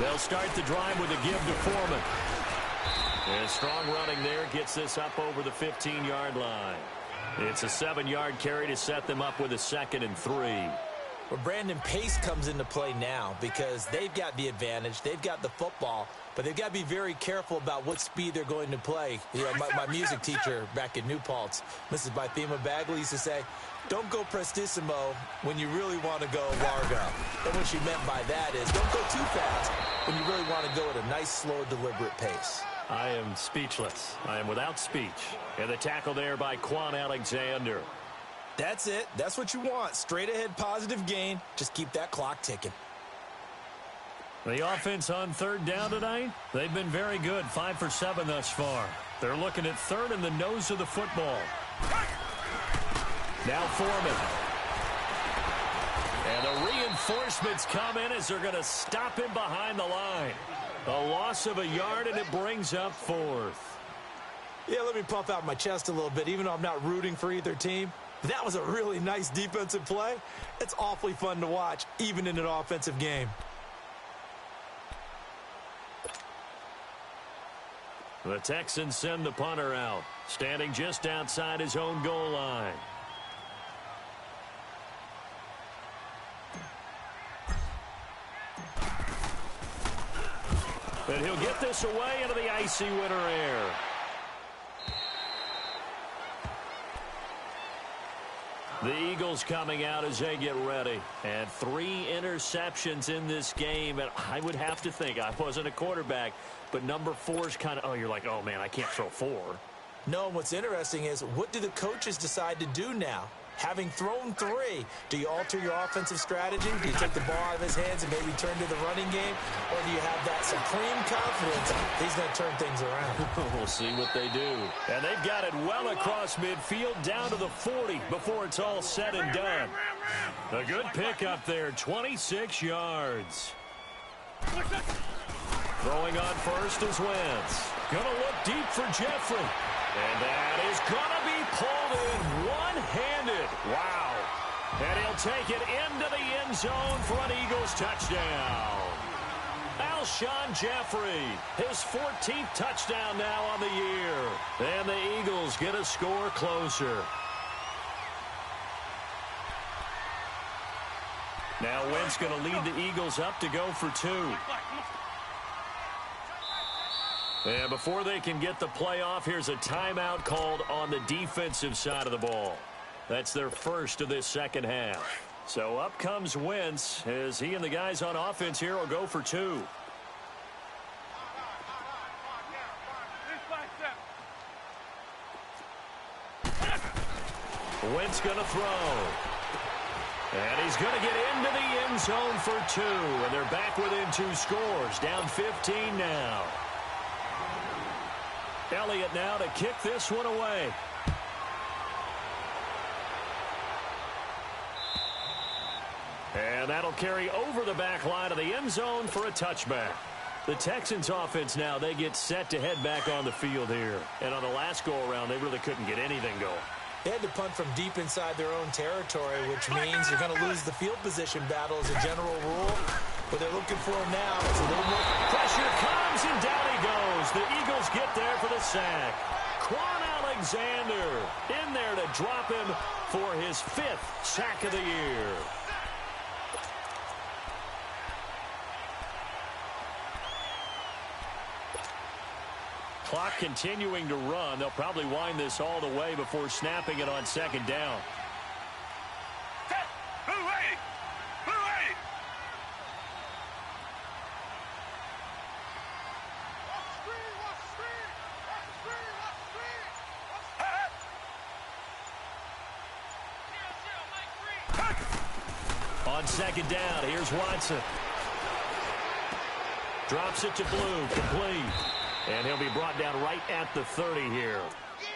They'll start the drive with a give to Foreman. And strong running there gets this up over the 15-yard line. It's a 7-yard carry to set them up with a 2nd and 3. Well, Brandon, pace comes into play now because they've got the advantage. They've got the football, but they've got to be very careful about what speed they're going to play. You know, my music teacher back in New Paltz, Mrs. Bythema Bagley, used to say, don't go prestissimo when you really want to go largo. And what she meant by that is don't go too fast when you really want to go at a nice, slow, deliberate pace. I am speechless. I am without speech. And the tackle there by Quan Alexander. That's it. That's what you want. Straight ahead positive gain. Just keep that clock ticking. The offense on 3rd down tonight, they've been very good. 5 for 7 thus far. They're looking at 3rd in the nose of the football. Now Foreman. And the reinforcements come in as they're going to stop him behind the line. A loss of a yard, and it brings up 4th. Yeah, let me puff out my chest a little bit, even though I'm not rooting for either team. That was a really nice defensive play. It's awfully fun to watch, even in an offensive game. The Texans send the punter out, standing just outside his own goal line. And he'll get this away into the icy winter air. The Eagles coming out as they get ready. And 3 interceptions in this game. And I would have to think, I wasn't a quarterback, but number 4 is kind of, oh, you're like, oh, man, I can't throw 4. No, what's interesting is what do the coaches decide to do now? Having thrown 3, do you alter your offensive strategy? Do you take the ball out of his hands and maybe turn to the running game? Or do you have that supreme confidence he's going to turn things around? We'll see what they do. And they've got it well across midfield down to the 40 before it's all said and done. A good pickup there, 26 yards. Throwing on first is Wentz. Gonna look deep for Jeffrey. And that is gonna be pulled in one-handed. Wow. And he'll take it into the end zone for an Eagles touchdown. Alshon Jeffrey, his 14th touchdown now on the year. And the Eagles get a score closer. Now Wentz going to lead the Eagles up to go for 2. And before they can get the play off, here's a timeout called on the defensive side of the ball. That's their first of this second half. So up comes Wentz as he and the guys on offense here will go for 2. Wentz going to throw. And he's going to get into the end zone for 2. And they're back within 2 scores. Down 15 now. Elliott now to kick this one away. And that'll carry over the back line of the end zone for a touchback. The Texans offense now, they get set to head back on the field here. And on the last go-around, they really couldn't get anything going. They had to punt from deep inside their own territory, which means you're going to lose the field position battle as a general rule. But they're looking for him now. It's a little more pressure comes, and down he goes. The Eagles get there for the sack. Quan Alexander in there to drop him for his 5th sack of the year. Clock continuing to run. They'll probably wind this all the way before snapping it on second down. On second down, here's Watson. Drops it to Blue, complete. And he'll be brought down right at the 30 here.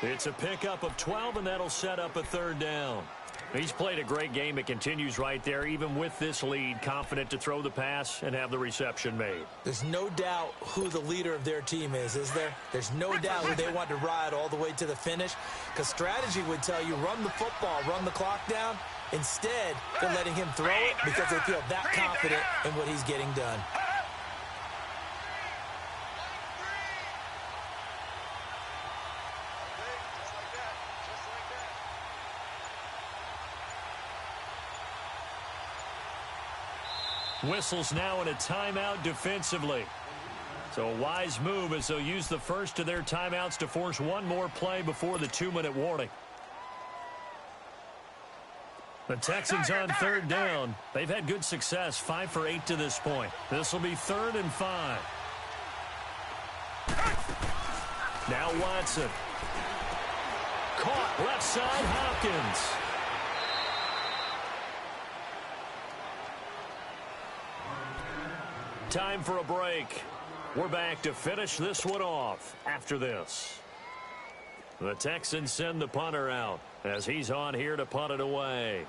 It's a pickup of 12, and that'll set up a 3rd down. He's played a great game. It continues right there, even with this lead, confident to throw the pass and have the reception made. There's no doubt who the leader of their team is there? There's no doubt who they want to ride all the way to the finish, because strategy would tell you run the football, run the clock down. Instead, they're letting him throw it because they feel that confident in what he's getting done. Whistles now in a timeout defensively. So a wise move as they'll use the first of their timeouts to force one more play before the 2-minute warning. The Texans on 3rd down. They've had good success, 5 for 8 to this point. This will be 3rd and 5. Now Watson. Caught left side, Hopkins. Time for a break. We're back to finish this one off after this. The Texans send the punter out as he's on here to punt it away.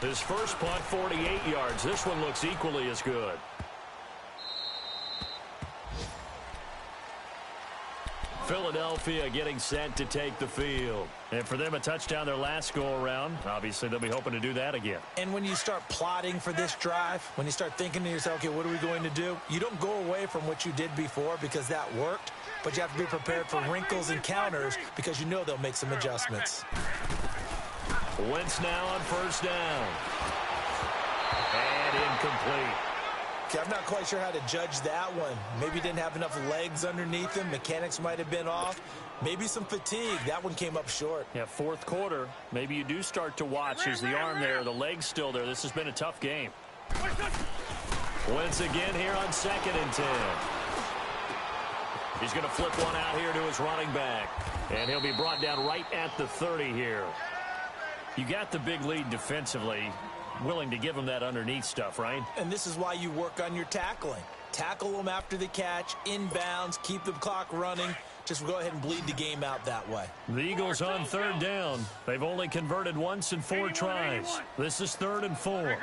His first punt, 48 yards. This one looks equally as good. Philadelphia getting set to take the field. And for them, a touchdown their last go-around. Obviously, they'll be hoping to do that again. And when you start plotting for this drive, when you start thinking to yourself, okay, what are we going to do? You don't go away from what you did before because that worked, but you have to be prepared for wrinkles and counters because you know they'll make some adjustments. Wentz now on first down. And incomplete. Okay, I'm not quite sure how to judge that one. Maybe he didn't have enough legs underneath him. Mechanics might have been off. Maybe some fatigue. That one came up short. Yeah, 4th quarter. Maybe you do start to watch as the arm there, the leg's still there. This has been a tough game. Wentz again here on 2nd and 10. He's going to flip one out here to his running back. And he'll be brought down right at the 30 here. You got the big lead defensively. Willing to give him that underneath stuff, right? And this is why you work on your tackling. Tackle them after the catch, inbounds, keep the clock running. Just go ahead and bleed the game out that way. The Eagles on third down. They've only converted once in 4 tries. This is 3rd and 4.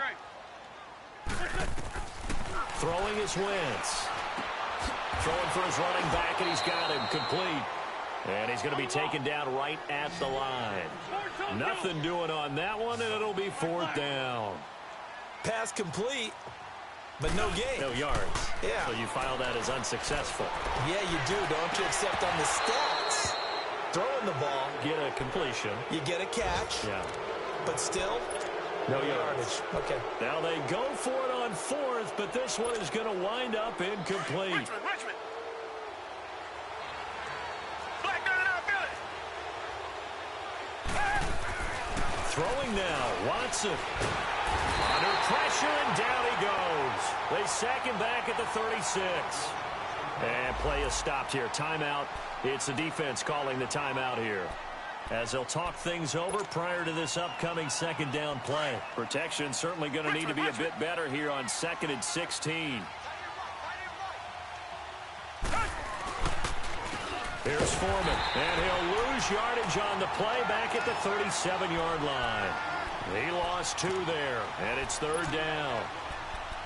Throwing is Wentz. Throwing for his running back, and he's got him complete. And he's going to be taken down right at the line. Nothing doing on that one, and it'll be 4th down. Pass complete, but no gain. No yards. Yeah. So you file that as unsuccessful. Yeah, you do, don't you? Except on the stats, throwing the ball. Get a completion. You get a catch. Yeah. But still, no yardage. Okay. Now they go for it on 4th, but this one is going to wind up incomplete. Richmond. Throwing now, Watson. Under pressure, and down he goes. They sack him back at the 36. And play is stopped here. Timeout. It's the defense calling the timeout here, as they'll talk things over prior to this upcoming 2nd down play. Protection certainly going to need to be a bit better here on 2nd and 16. Here's Foreman, and he'll lose yardage on the play back at the 37-yard line. He lost 2 there, and it's 3rd down.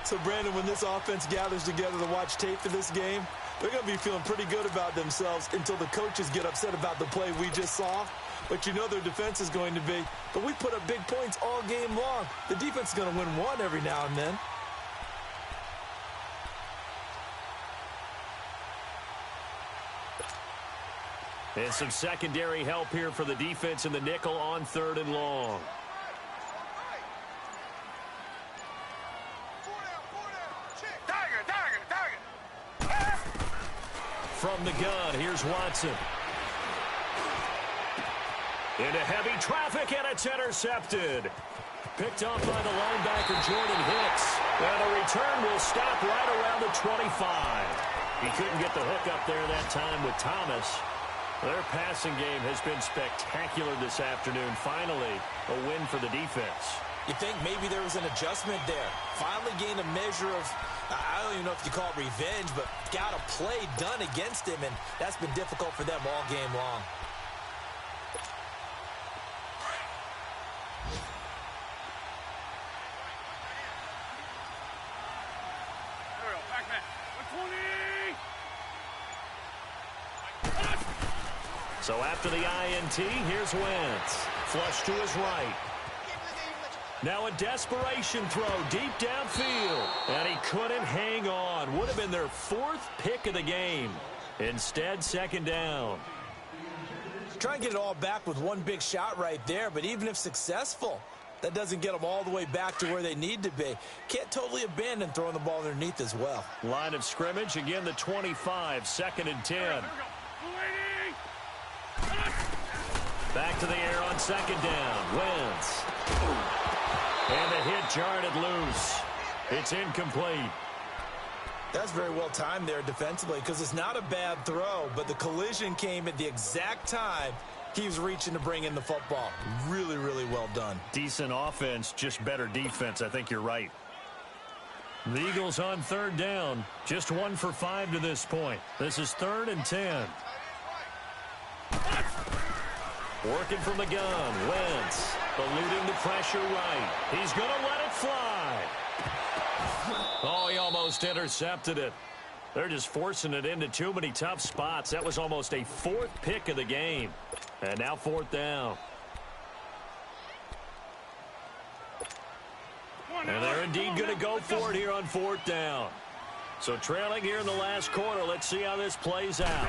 So, Brandon, when this offense gathers together to watch tape for this game, they're going to be feeling pretty good about themselves until the coaches get upset about the play we just saw. But you know their defense is going to be. But we put up big points all game long. The defense is going to win one every now and then. And some secondary help here for the defense in the nickel on 3rd and long. From the gun, here's Watson. Into heavy traffic, and it's intercepted. Picked off by the linebacker, Jordan Hicks. And the return will stop right around the 25. He couldn't get the hook up there that time with Thomas. Their passing game has been spectacular this afternoon. Finally, a win for the defense. You think maybe there was an adjustment there. Finally gained a measure of, I don't even know if you call it revenge, but got a play done against him, and that's been difficult for them all game long. So after the INT, here's Wentz. Flush to his right. Now a desperation throw deep downfield. And he couldn't hang on. Would have been their 4th pick of the game. Instead, 2nd down. Try and get it all back with one big shot right there, but even if successful, that doesn't get them all the way back to where they need to be. Can't totally abandon throwing the ball underneath as well. Line of scrimmage, again the 25, 2nd and 10. Back to the air on 2nd down. Wentz. And the hit jarred it loose. It's incomplete. That's very well timed there defensively, because it's not a bad throw, but the collision came at the exact time he was reaching to bring in the football. Really, really well done. Decent offense, just better defense. I think you're right. The Eagles on 3rd down. Just 1 for 5 to this point. This is 3rd and 10. Working from the gun. Wentz eluding the pressure right. He's going to let it fly. Oh, he almost intercepted it. They're just forcing it into too many tough spots. That was almost a 4th pick of the game. And now 4th down. And they're indeed going to go for it here on 4th down. So trailing here in the last quarter. Let's see how this plays out.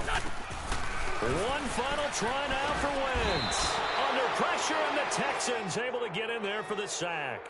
One final try now for Wentz. Under pressure, and the Texans able to get in there for the sack.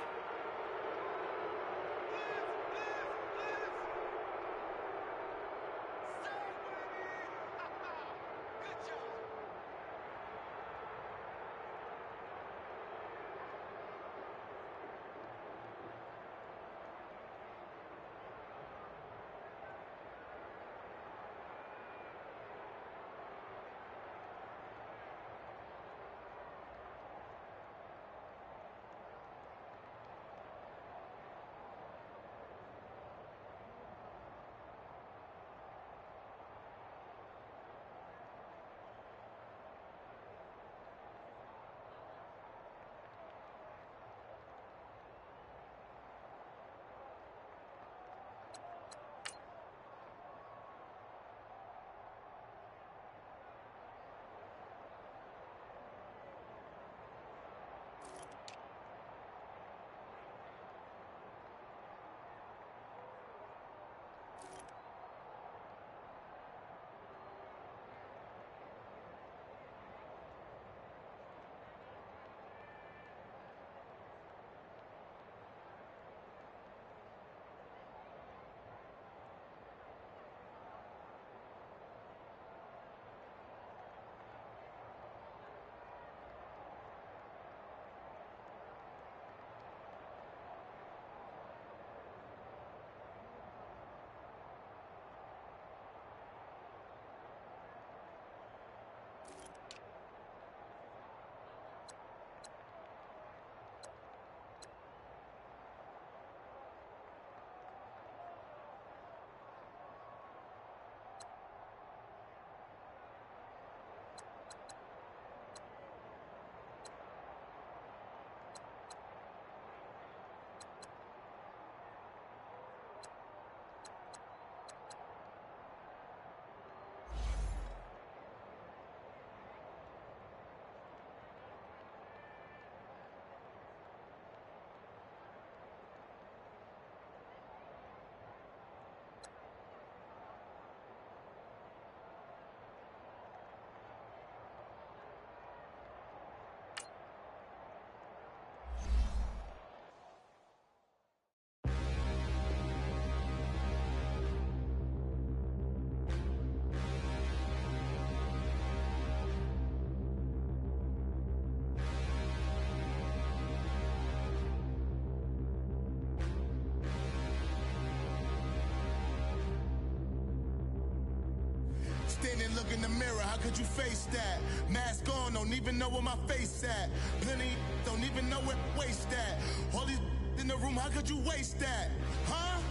Standing, look in the mirror, how could you face that? Mask on, don't even know where my face at. Plenty, don't even know where waist at. All these in the room, how could you waste that? Huh?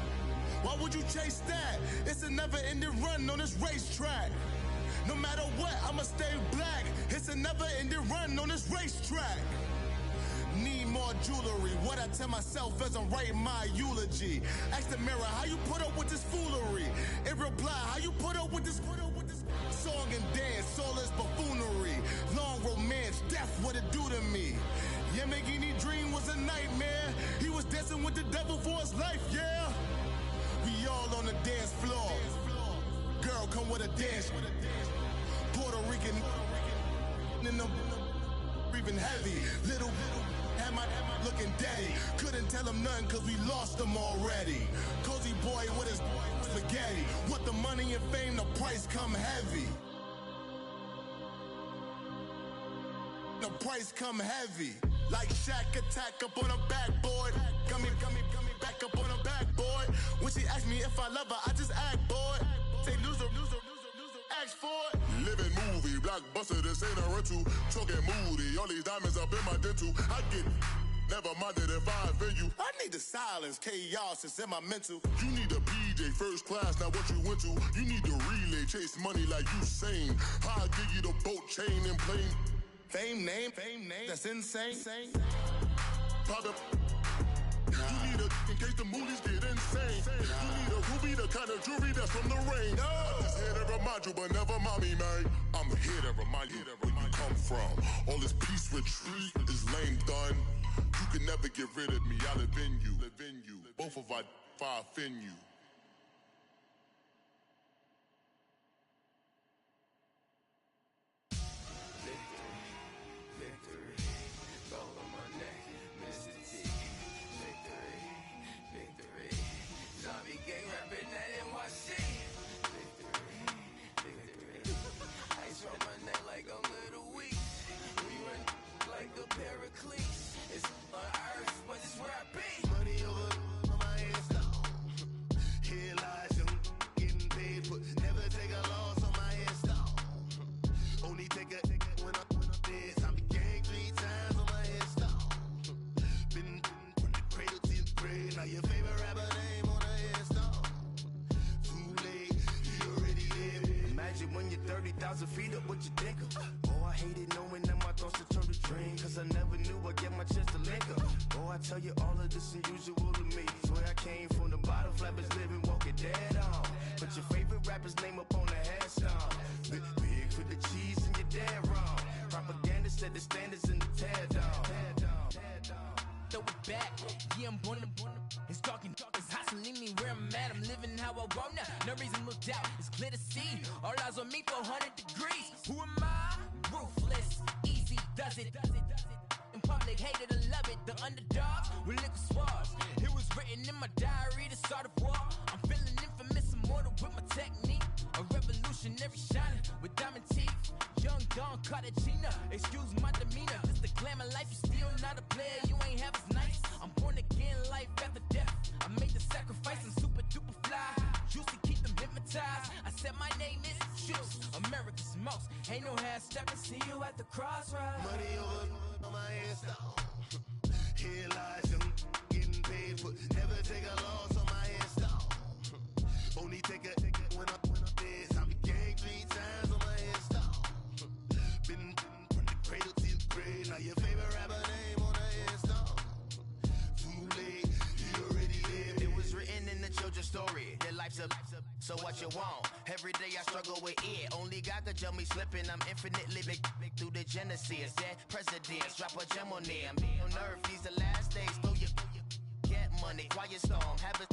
Why would you chase that? It's a never-ending run on this racetrack. No matter what, I'ma stay black. It's a never-ending run on this racetrack. Need more jewelry. What I tell myself as I'm writing my eulogy. Ask the mirror, how you put up with this foolery? It reply, how you put up with this song and dance, all this buffoonery. Long romance, death, what it do to me? Yamagini dream was a nightmare. He was dancing with the devil for his life, yeah. We all on the dance floor. Girl, come with a dance. Puerto Rican in the breathing heavy. Little had my looking daddy. Couldn't tell him nothing cause we lost him already. Cozy boy with his spaghetti. With the money and fame, the price come heavy. The price come heavy. Like Shaq attack up on a backboard. Gummy, back up on a backboard. When she asked me if I love her, I just act bored. Say loser, ask for it. Living movie, blockbuster, this ain't a rental. Talking moody, all these diamonds up in my dental. I get never minded if I offend you. I need the silence, chaos, it's in my mental. You need a PJ, first class, not what you went to. You need the relay, chase money like you sane. I'll give you the boat, chain, and plane. Fame name, that's insane. Pop up. You need a, in case the movies get insane. You need a ruby, the kind of jewelry that's from the rain. I'm just here to remind you, but never mind me, man. I'm here to remind you where you come from. All this peace retreat is lame done. You can never get rid of me, I live in you. Both of us, if I offend you. Feet up, what you think of? Oh, I hated knowing that my thoughts would turn to dream. Cause I never knew I'd get my chance to link up. Oh, I tell you all of this unusual to me. Swear I came from the bottom, flappers living, walking dead on. Put your favorite rapper's name up on the headstone. Big for the cheese and you're dead wrong. Propaganda set the standards in the tear down. Throw it back, yeah, I'm born to it's talking, it's hustling me where I'm at. I'm living how I want now. No reason to look out, it's clear to see. All eyes on me for 100 degrees. Who am I? Ruthless, easy does it. In public, hated to love it. The underdogs with liquor swabs. It was written in my diary to start a war. I'm feeling infamous, immortal with my technique. A revolutionary shining with diamond teeth. Young Don Cartagena, excuse my demeanor. This the glamour life, you still not a player. You ain't half as nice. I'm born again, life after death. I made the sacrifice, I'm super duper fly. Used to keep them hypnotized. I said my name is Juice, America's most. Ain't no half stepping, see you at the crossroads. Money over on my headstone. Here lies young, getting paid for. Never take a loss on my headstone. Only take a when I'm dead. I be gang 3 times on my headstone. Been from the cradle to the grave. Now your favorite rapper name on the headstone. Too late, you already lived. It was written in the children's story. Their life's a so what you want? Every day I struggle with it. Only God could tell me slipping. I'm infinitely big through the genesis. Dead presidents, drop a gem on them. On earth, these the last days. Throw your get money, quiet storm. Have a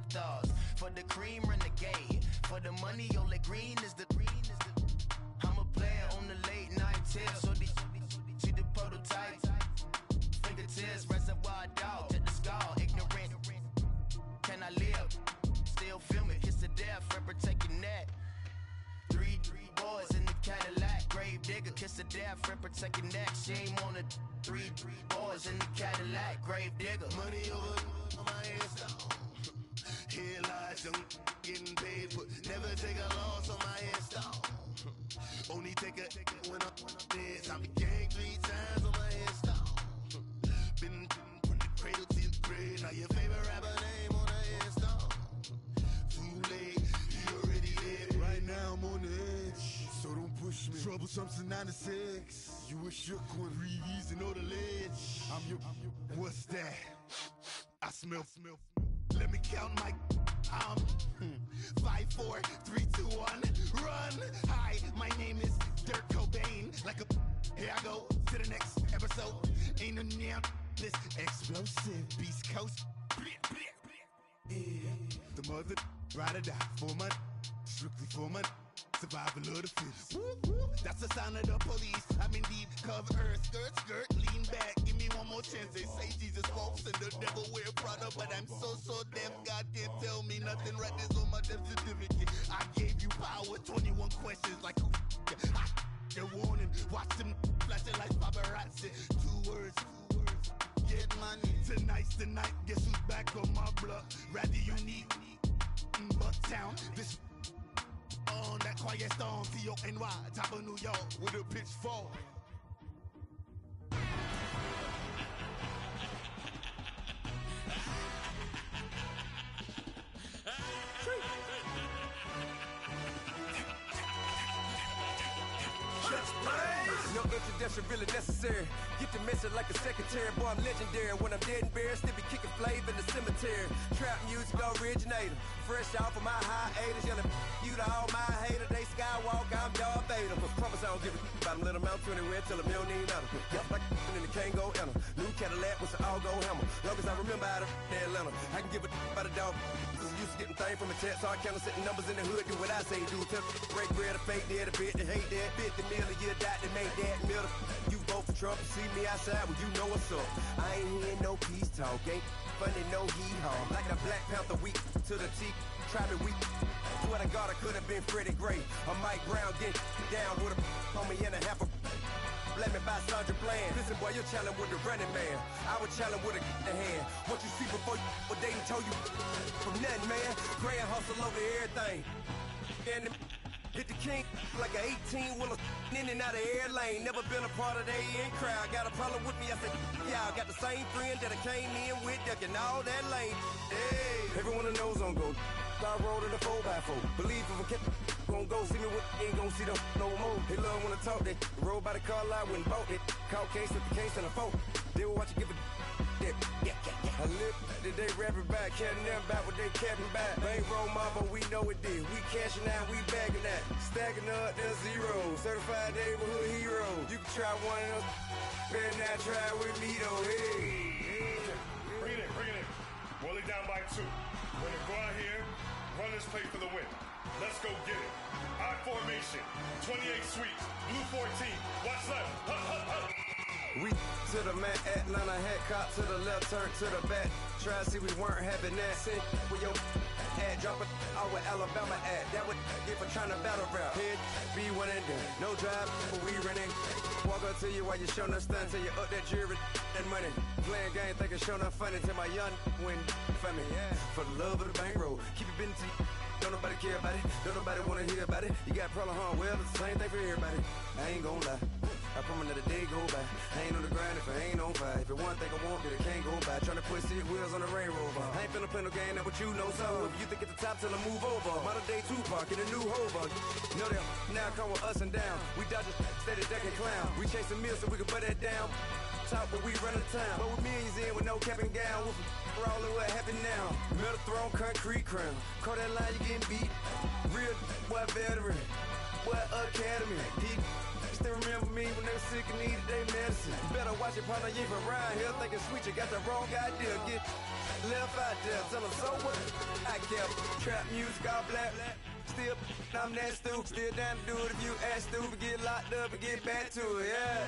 thoughts for the cream renegade. For the money, only green is the. I'm a player on the late night tips. So they see the prototype. Fingertips, reservoir dog to the skull. Ignorant. Can I live? Still film it, kiss the death, rep protecting that. Three boys in the Cadillac, grave digger, kiss the death, rep protecting that. Shame on the three boys in the Cadillac, grave digger. Money over on my headstone. Here lies young getting paid, but never take a loss on my install. Only take a when I'm dead. I be gang 3 times on my install. Been from the cradle to the grave. Now your favorite rapper name on the install. Too late, he already dead. Right now I'm on the edge, so don't push me. Troublesome to 96. You a shook one, breathe and know the ledge. I'm your. What's that? I smell. Let me count my. 5, 4, 3, 2, 1, run. Hi, my name is Dirk Cobain. Like a. Here I go to the next episode. Ain't no damn this explosive Beast Coast. Yeah. The mother ride or die for my. Strictly for my. Survival of the fittest. That's the sound of the police. I'm indeed cover earth, skirt, lean back. Give me one more chance. They say Jesus walks and the devil wear Prada, but I'm so deaf. God can't tell me nothing. Right there's on my death certificate. I gave you power. 21 questions like who? You're warning. Watch them flashing like paparazzi. 2 words. Get money. Tonight's the night. Guess who's back on my block? Rather unique. Bucktown. This. On that quiet storm, T-O-N-Y, top of New York, with a pitchfork. No introduction really necessary. Get the message like a secretary. Boy, I'm legendary. When I'm dead and buried, still be kicking flavor in the cemetery. Trap music originator. Fresh off of my hiatus. Yelling you to all my haters. They skywalk, I'm Darth Vader. But promise I don't give a about them. Let them out to anywhere. Tell them you don't need nothing. Got like and the can't go enter. New Cadillac with an all-go hammer. Long as I remember out of Atlanta. I can give a about a dog. Used to getting things from a text. So I count setting numbers in the hood. Do what I say do. Tell break bread, a fake dead, a bit, they hate that. 50 million a year, die to make that middle. You vote for Trump and see me outside, well, you know what's up. I ain't hearing no peace talk, ain't funny, no hee-haw. Like the Black Panther week to the T, try me weak. Swear to God, I could have been Freddie Gray. Or Mike Brown getting down with a homie and a half a. Let me buy Sandra Bland. Listen, boy, you're challenging with the running man. I was challenging with a hand. What you see before you, what they done told you from nothing, man. Grand hustle over everything. And hit the king like an 18-wheeler in and out of air lane. Never been a part of the in crowd. Got a problem with me, I said, y'all got the same friend that I came in with, ducking all that lane. Hey, everyone knows on go. I rolled in a 4x4. Believe if I kept gon' go see me with ain't gon' see them no more. They love when I talk that. Roll by the car lot when bought it. Call case at the case and a phone. They will watch you give a that. I live the day rapping back, caring them back what they capping back. Bankroll mama, we know it did. We cashing out, we bagging that. Stacking up, there's zero. Certified neighborhood hero. You can try one of those. Better not try with me though. Hey. Bring it in. Roll it down by 2. We're gonna go out here, run this play for the win. Let's go get it. I formation, 28 sweeps, blue 14. Watch left. We to the man, Atlanta hat cop to the left, turn to the back. Try to see we weren't having that. Send with your ad, drop it out with Alabama ad. That would get for trying to battle rap. Head be one and done. No drive, but we running. Walk up to you while you showing us stun till you up that jewelry and money. Playing game, thinking showing up funny till my young win for me. Yeah. For the love of the bankroll, keep it busy. Don't nobody care about it. Don't nobody wanna hear about it. You got problem, huh? Well, it's the same thing for everybody. I ain't gon' lie. I promise that a day go by. I ain't on the grind if I ain't on fire. If it one thing I want, then it can't go by. Tryna put 6 wheels on the Range Rover. I ain't finna play no game, that what you know. So if you think at the top till I move over. Modern day Tupac in a new hover. Know that now come with us and down. We dodge a steady duck and clown. We chasing meals so we can put that down. Talk, but we run the town. But with millions in with no cap and gown. We're all in what happened now. Metal throne, concrete crown. Call that line, you getting beat. Real, what veteran. What academy. He still remember me when they were sick and needed their medicine. Better watch it, partner, you ain't from around here thinking sweet, you got the wrong idea. Get left out there, tell them so what? I kept trap music all black. Still, I'm that stupid. Still down to do it if you act stupid. Get locked up and get back to it, yeah.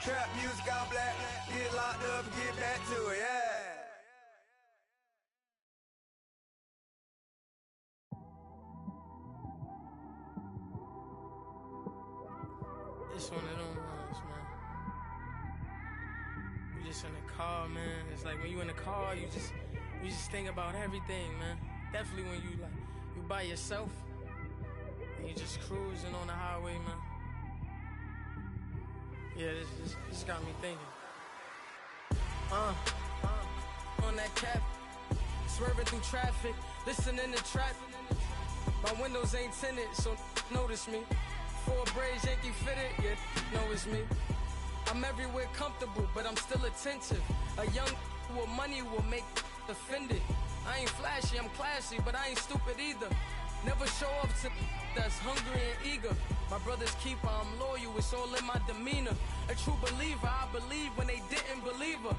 Trap music all black. Get locked up and get back to it, yeah. It's one of them ones, man. You just in the car, man. It's like when you in the car, you you just think about everything, man. Definitely when you by yourself and you just cruising on the highway, man. Yeah, this got me thinking. On that cap, swerving through traffic, listening to trap. My windows ain't tinted, so notice me. 4 braids, Yankee fitted, yeah, know it's me. I'm everywhere comfortable, but I'm still attentive. A young with money will make offended. I ain't flashy, I'm classy, but I ain't stupid either. Never show up to that's hungry and eager. My brother's keeper, I'm loyal, it's all in my demeanor. A true believer, I believe when they didn't believe her.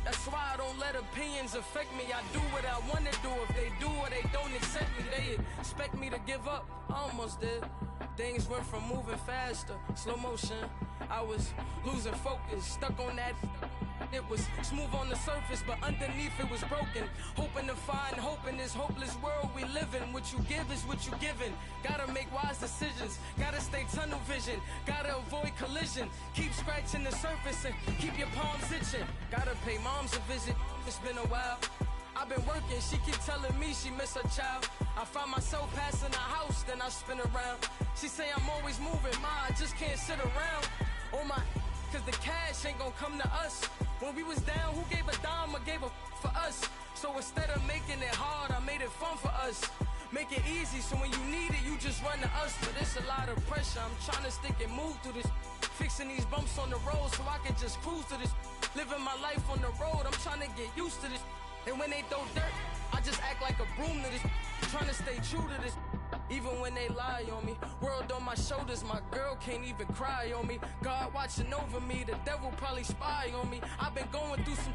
That's why I don't let opinions affect me. I do what I want to do. If they do or they don't accept me, they expect me to give up. I almost did. Things went from moving faster, slow motion. I was losing focus, stuck on that. It was smooth on the surface, but underneath it was broken. Hoping to find hope in this hopeless world we live in. What you give is what you given. Gotta make wise decisions. Gotta stay tunnel vision. Gotta avoid collision. Keep scratching the surface and keep your palms itching. Gotta pay moms a visit. It's been a while. I've been working, she keep telling me she miss her child. I find myself passing the house, then I spin around. She say I'm always moving, I just can't sit around. Oh my, cause the cash ain't gonna come to us. When we was down, who gave a dime or gave a for us? So instead of making it hard, I made it fun for us. Make it easy, so when you need it, you just run to us. But it's a lot of pressure, I'm trying to stick and move through this. Fixing these bumps on the road so I can just cruise to this. Living my life on the road, I'm trying to get used to this. And when they throw dirt, I just act like a broom to this. Trying to stay true to this. Even when they lie on me. World on my shoulders, my girl can't even cry on me. God watching over me, the devil probably spy on me. I've been going through some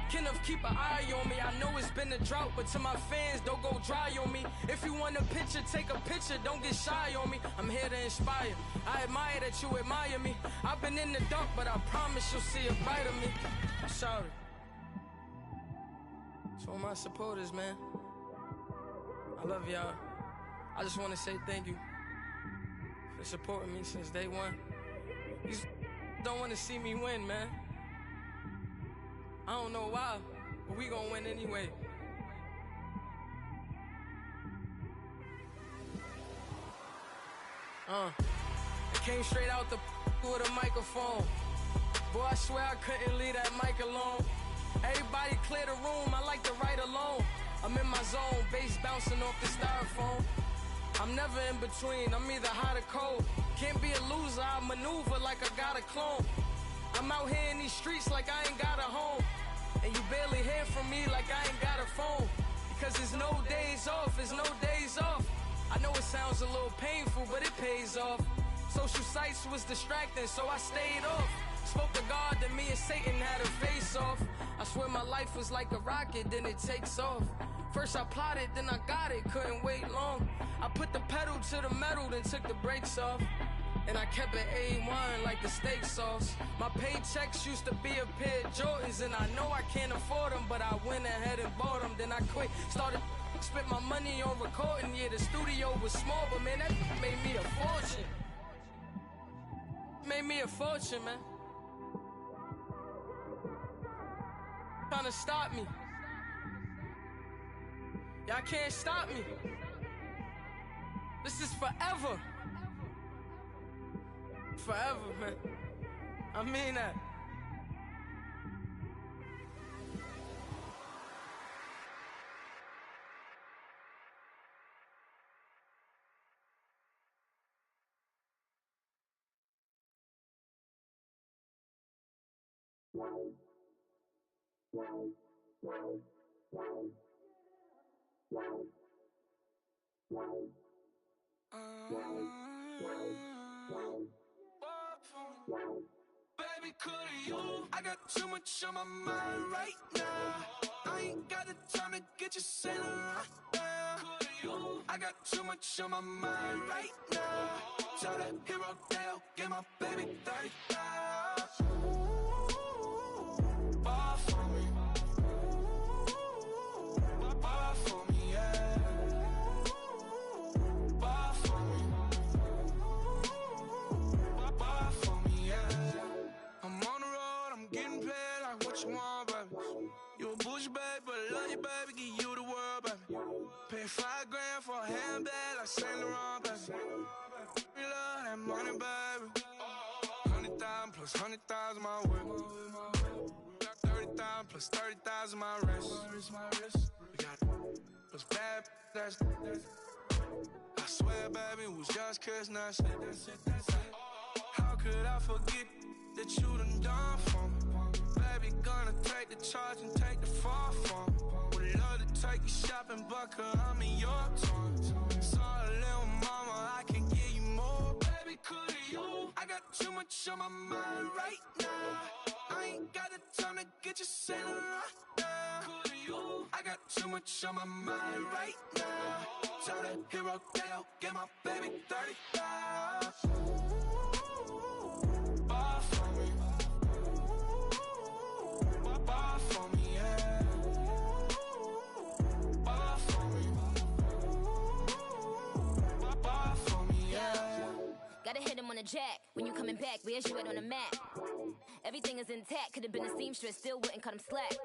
Kenneth, keep an eye on me. I know it's been a drought, but to my fans, don't go dry on me. If you want a picture, take a picture, don't get shy on me. I'm here to inspire. I admire that you admire me. I've been in the dark, but I promise you'll see a brighter me. I'm sorry. To all my supporters, man, I love y'all. I just want to say thank you for supporting me since day one. You don't want to see me win, man. I don't know why, but we gonna win anyway. I came straight out the with a microphone. Boy, I swear I couldn't leave that mic alone. Everybody clear the room, I like to write alone. I'm in my zone, bass bouncing off the styrofoam. I'm never in between, I'm either hot or cold. Can't be a loser, I maneuver like I got a clone. I'm out here in these streets like I ain't got a home. And you barely hear from me like I ain't got a phone. Because there's no days off, there's no days off. I know it sounds a little painful, but it pays off. Social sites was distracting, so I stayed off. Spoke to God, then me and Satan had a face off. I swear my life was like a rocket, then it takes off. First I plotted, then I got it, couldn't wait long. I put the pedal to the metal, then took the brakes off. And I kept it A1 like the steak sauce. My paychecks used to be a pair of Jordans, and I know I can't afford them, but I went ahead and bought them. Then I quit, started, spent my money on recording. Yeah, the studio was small, but man, that made me a fortune. Made me a fortune, man. Trying to stop me. Y'all can't stop me. This is forever. Forever, man. I mean that. Baby, could you? I got too much on my mind right now. I ain't got the time to get you sailing right now. I got too much on my mind right now. Tell that hero Dale, get my baby 30,000. Bar for me. Bar for me, yeah. Bar for me. Bar for me, yeah. I'm on the road, I'm getting paid like what you want, baby. You a bougie, baby, but I love you, baby. give you the world, baby. Pay $5 grand for a handbag like Saint Laurent, baby. We love that money, baby. 100,000 plus 100,000 my way. 30,000 plus 30,000 my wrist. We got plus bad, that's I swear, baby, it was just kiss, that's it. How could I forget that you done for me? Baby, gonna take the charge and take the fall from me. Would love to take you shopping, but I'm in your town. Sorry, little mama, I can give you more. Baby, could you? I got too much on my mind right now. I ain't got the time to get you sailing right now. Could you? I got too much on my mind right now. Tell the hero that I'll get my baby 35. Bar for me. Bar for me, yeah. Bar for me. Bar for me, yeah. Gotta hit him on the jack. When you coming back, where's you at on the map? Everything is intact. Could've been a seamstress, still wouldn't cut him slack.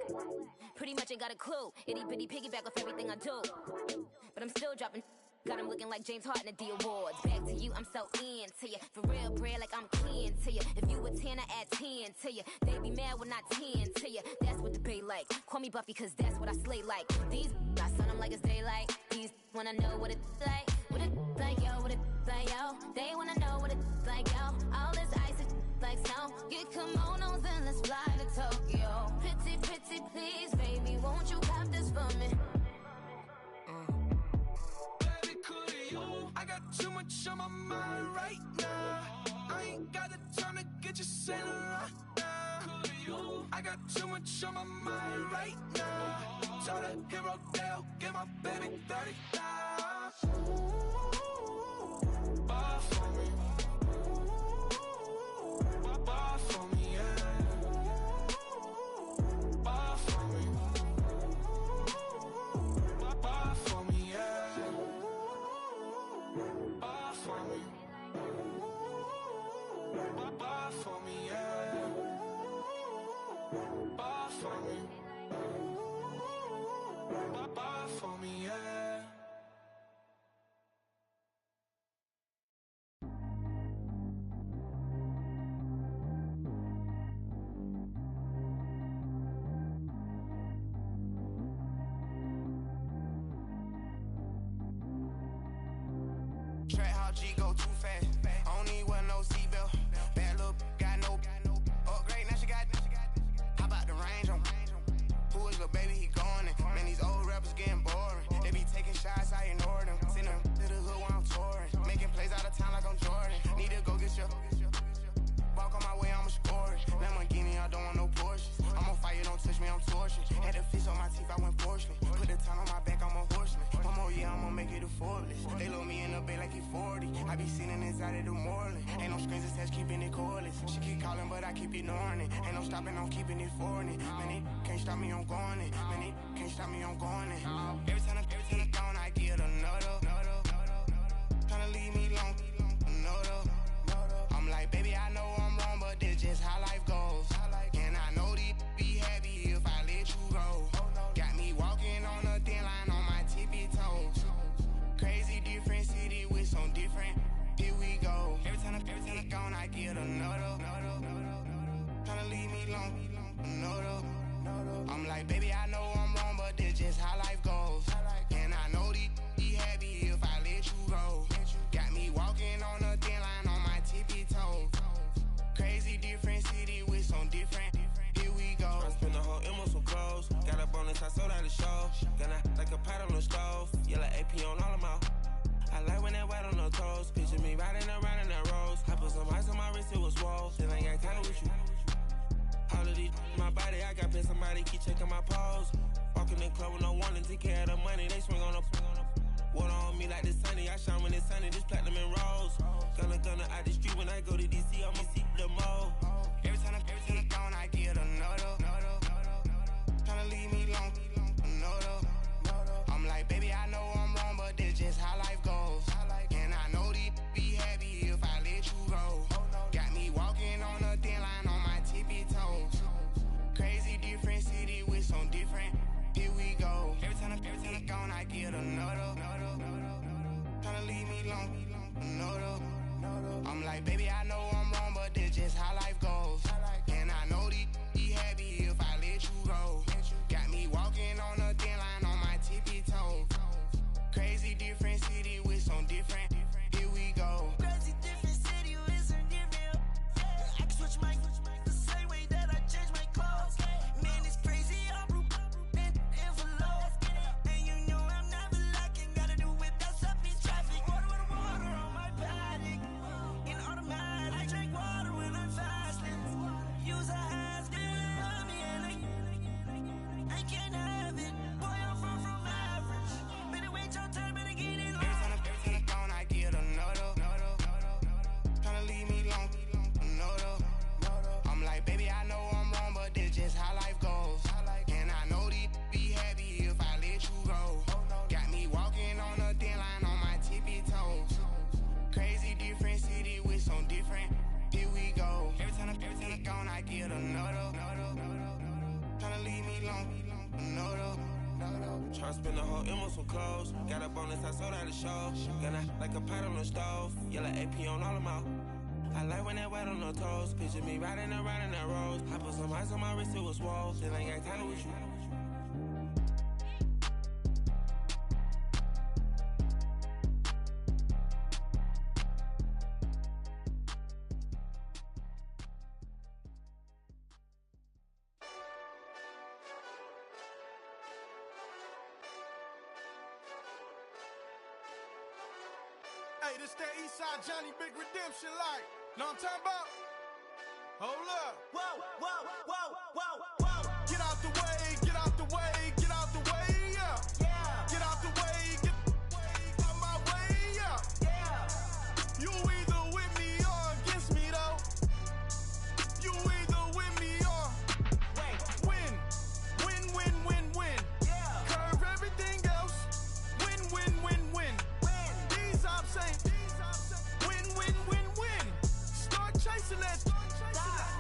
Pretty much ain't got a clue. Itty bitty piggyback off everything I do. But I'm still dropping. Got him looking like James Harden at the awards. Back to you, I'm so into you. For real, bread, like I'm keen to you. If you a 10, I add 10 to you. They be mad when I 10 to you. That's what the bay like. Call me Buffy, cause that's what I slay like. These, I son them like it's daylight. These wanna know what it's like. What it's like, yo, what it's like, yo. They wanna know what it's like, yo. All this ice is like snow. Get kimonos and let's fly to Tokyo. Pretty, pretty, please, baby, won't you cop this for me? I got too much on my mind right now. I ain't got the time to get you sailing right now. I got too much on my mind right now. Tell the hero that I'll get my baby 35. Bar for me. Bar for me, yeah. Bar for me. Bar for me, yeah. Bar for me. Bar for me, yeah. Bar for me. Bar for me, yeah. Track how G go too fast. I don't need wear no seatbelt. Bad little got no upgrade. Now she got. How about the range on? Who is little baby? He going in. Man, these old rappers getting boring. They be taking shots, I ignore them. Send them to the hood while I'm touring. Making plays out of town like I'm Jordan. Need to go get your. Walk on my way, I'ma score it. Lamborghini, I don't want no Porsches. I'm on fire, don't touch me, I'm torching. Had the fish on my teeth, I went porcelain. Put the time on my back, I'm a horseman. One more year, I'ma make it a Forbes. They load me in the bay like he 40. I be sitting inside of the Moreland. Ain't no screens attached, keeping it cordless. She keep calling, but I keep ignoring it. Ain't no stopping, I'm keeping it foreign. Man, it can't stop me, I'm going it. Man, it can't stop me, I'm going it. Every time I gone, I get another. Tryna leave me long, another. I'm like, baby, I know I'm wrong, but this just how life goes. And I know these be happy if I let you go. Got me walking on a thin line on my tippy toes. Crazy different city with some different. Here we go. Every time I gone, I get another. Tryna leave me long, another. I'm like, baby, I know I'm wrong, but this just how life goes. And I know these be happy if I let you go. Got me walking on a thin line on my tippy toes. Crazy different city with some different. Here we go. I spend the whole M on some clothes. Got a bonus, I sold out the show. Gonna like a pot on the stove. Yellow AP on all of my. I like when that white on the toes. Picture me riding around in that rose. I put some ice on my wrist, it was swole. Still ain't got time with you. All of these, my body, I got pissed. Somebody keep checking my pose. Walking in the club with no warning, take care of the money. They swing on the. Water on me like the sunny. I shine when it's sunny. This platinum and rose. Gonna out the street when I go to DC. I'ma see the mall. Every time I gone, I get another. Tryna leave me long, another. I'm like, baby, I know I'm wrong, but this just how life goes. And I know these be happy if I let you go. Got me walking on a thin line on my tippy toes. Crazy different city with some different. Here we go. Every time whole M with some clothes. Got a bonus, I sold out the show. Got like a pot on the stove. Yellow AP on all of my. I like when that wet on the toes. Picture me riding around in that rose. I put some ice on my wrist, it was swole. Still ain't got time with you. Hey, this that Eastside Johnny Big Redemption like. Know what I'm talking about? Hold up. Whoa, whoa, whoa, whoa, whoa. Get out the way, get out the way, get out the way, yeah. Yeah. Get out the way, get out my way, yeah. Yeah. You either with me or against me though. You either with me or win. Win, win, win, win. Yeah. Curve everything else. Win, win, win, win. These I'm saying. Win, win, win, win. Start chasing that.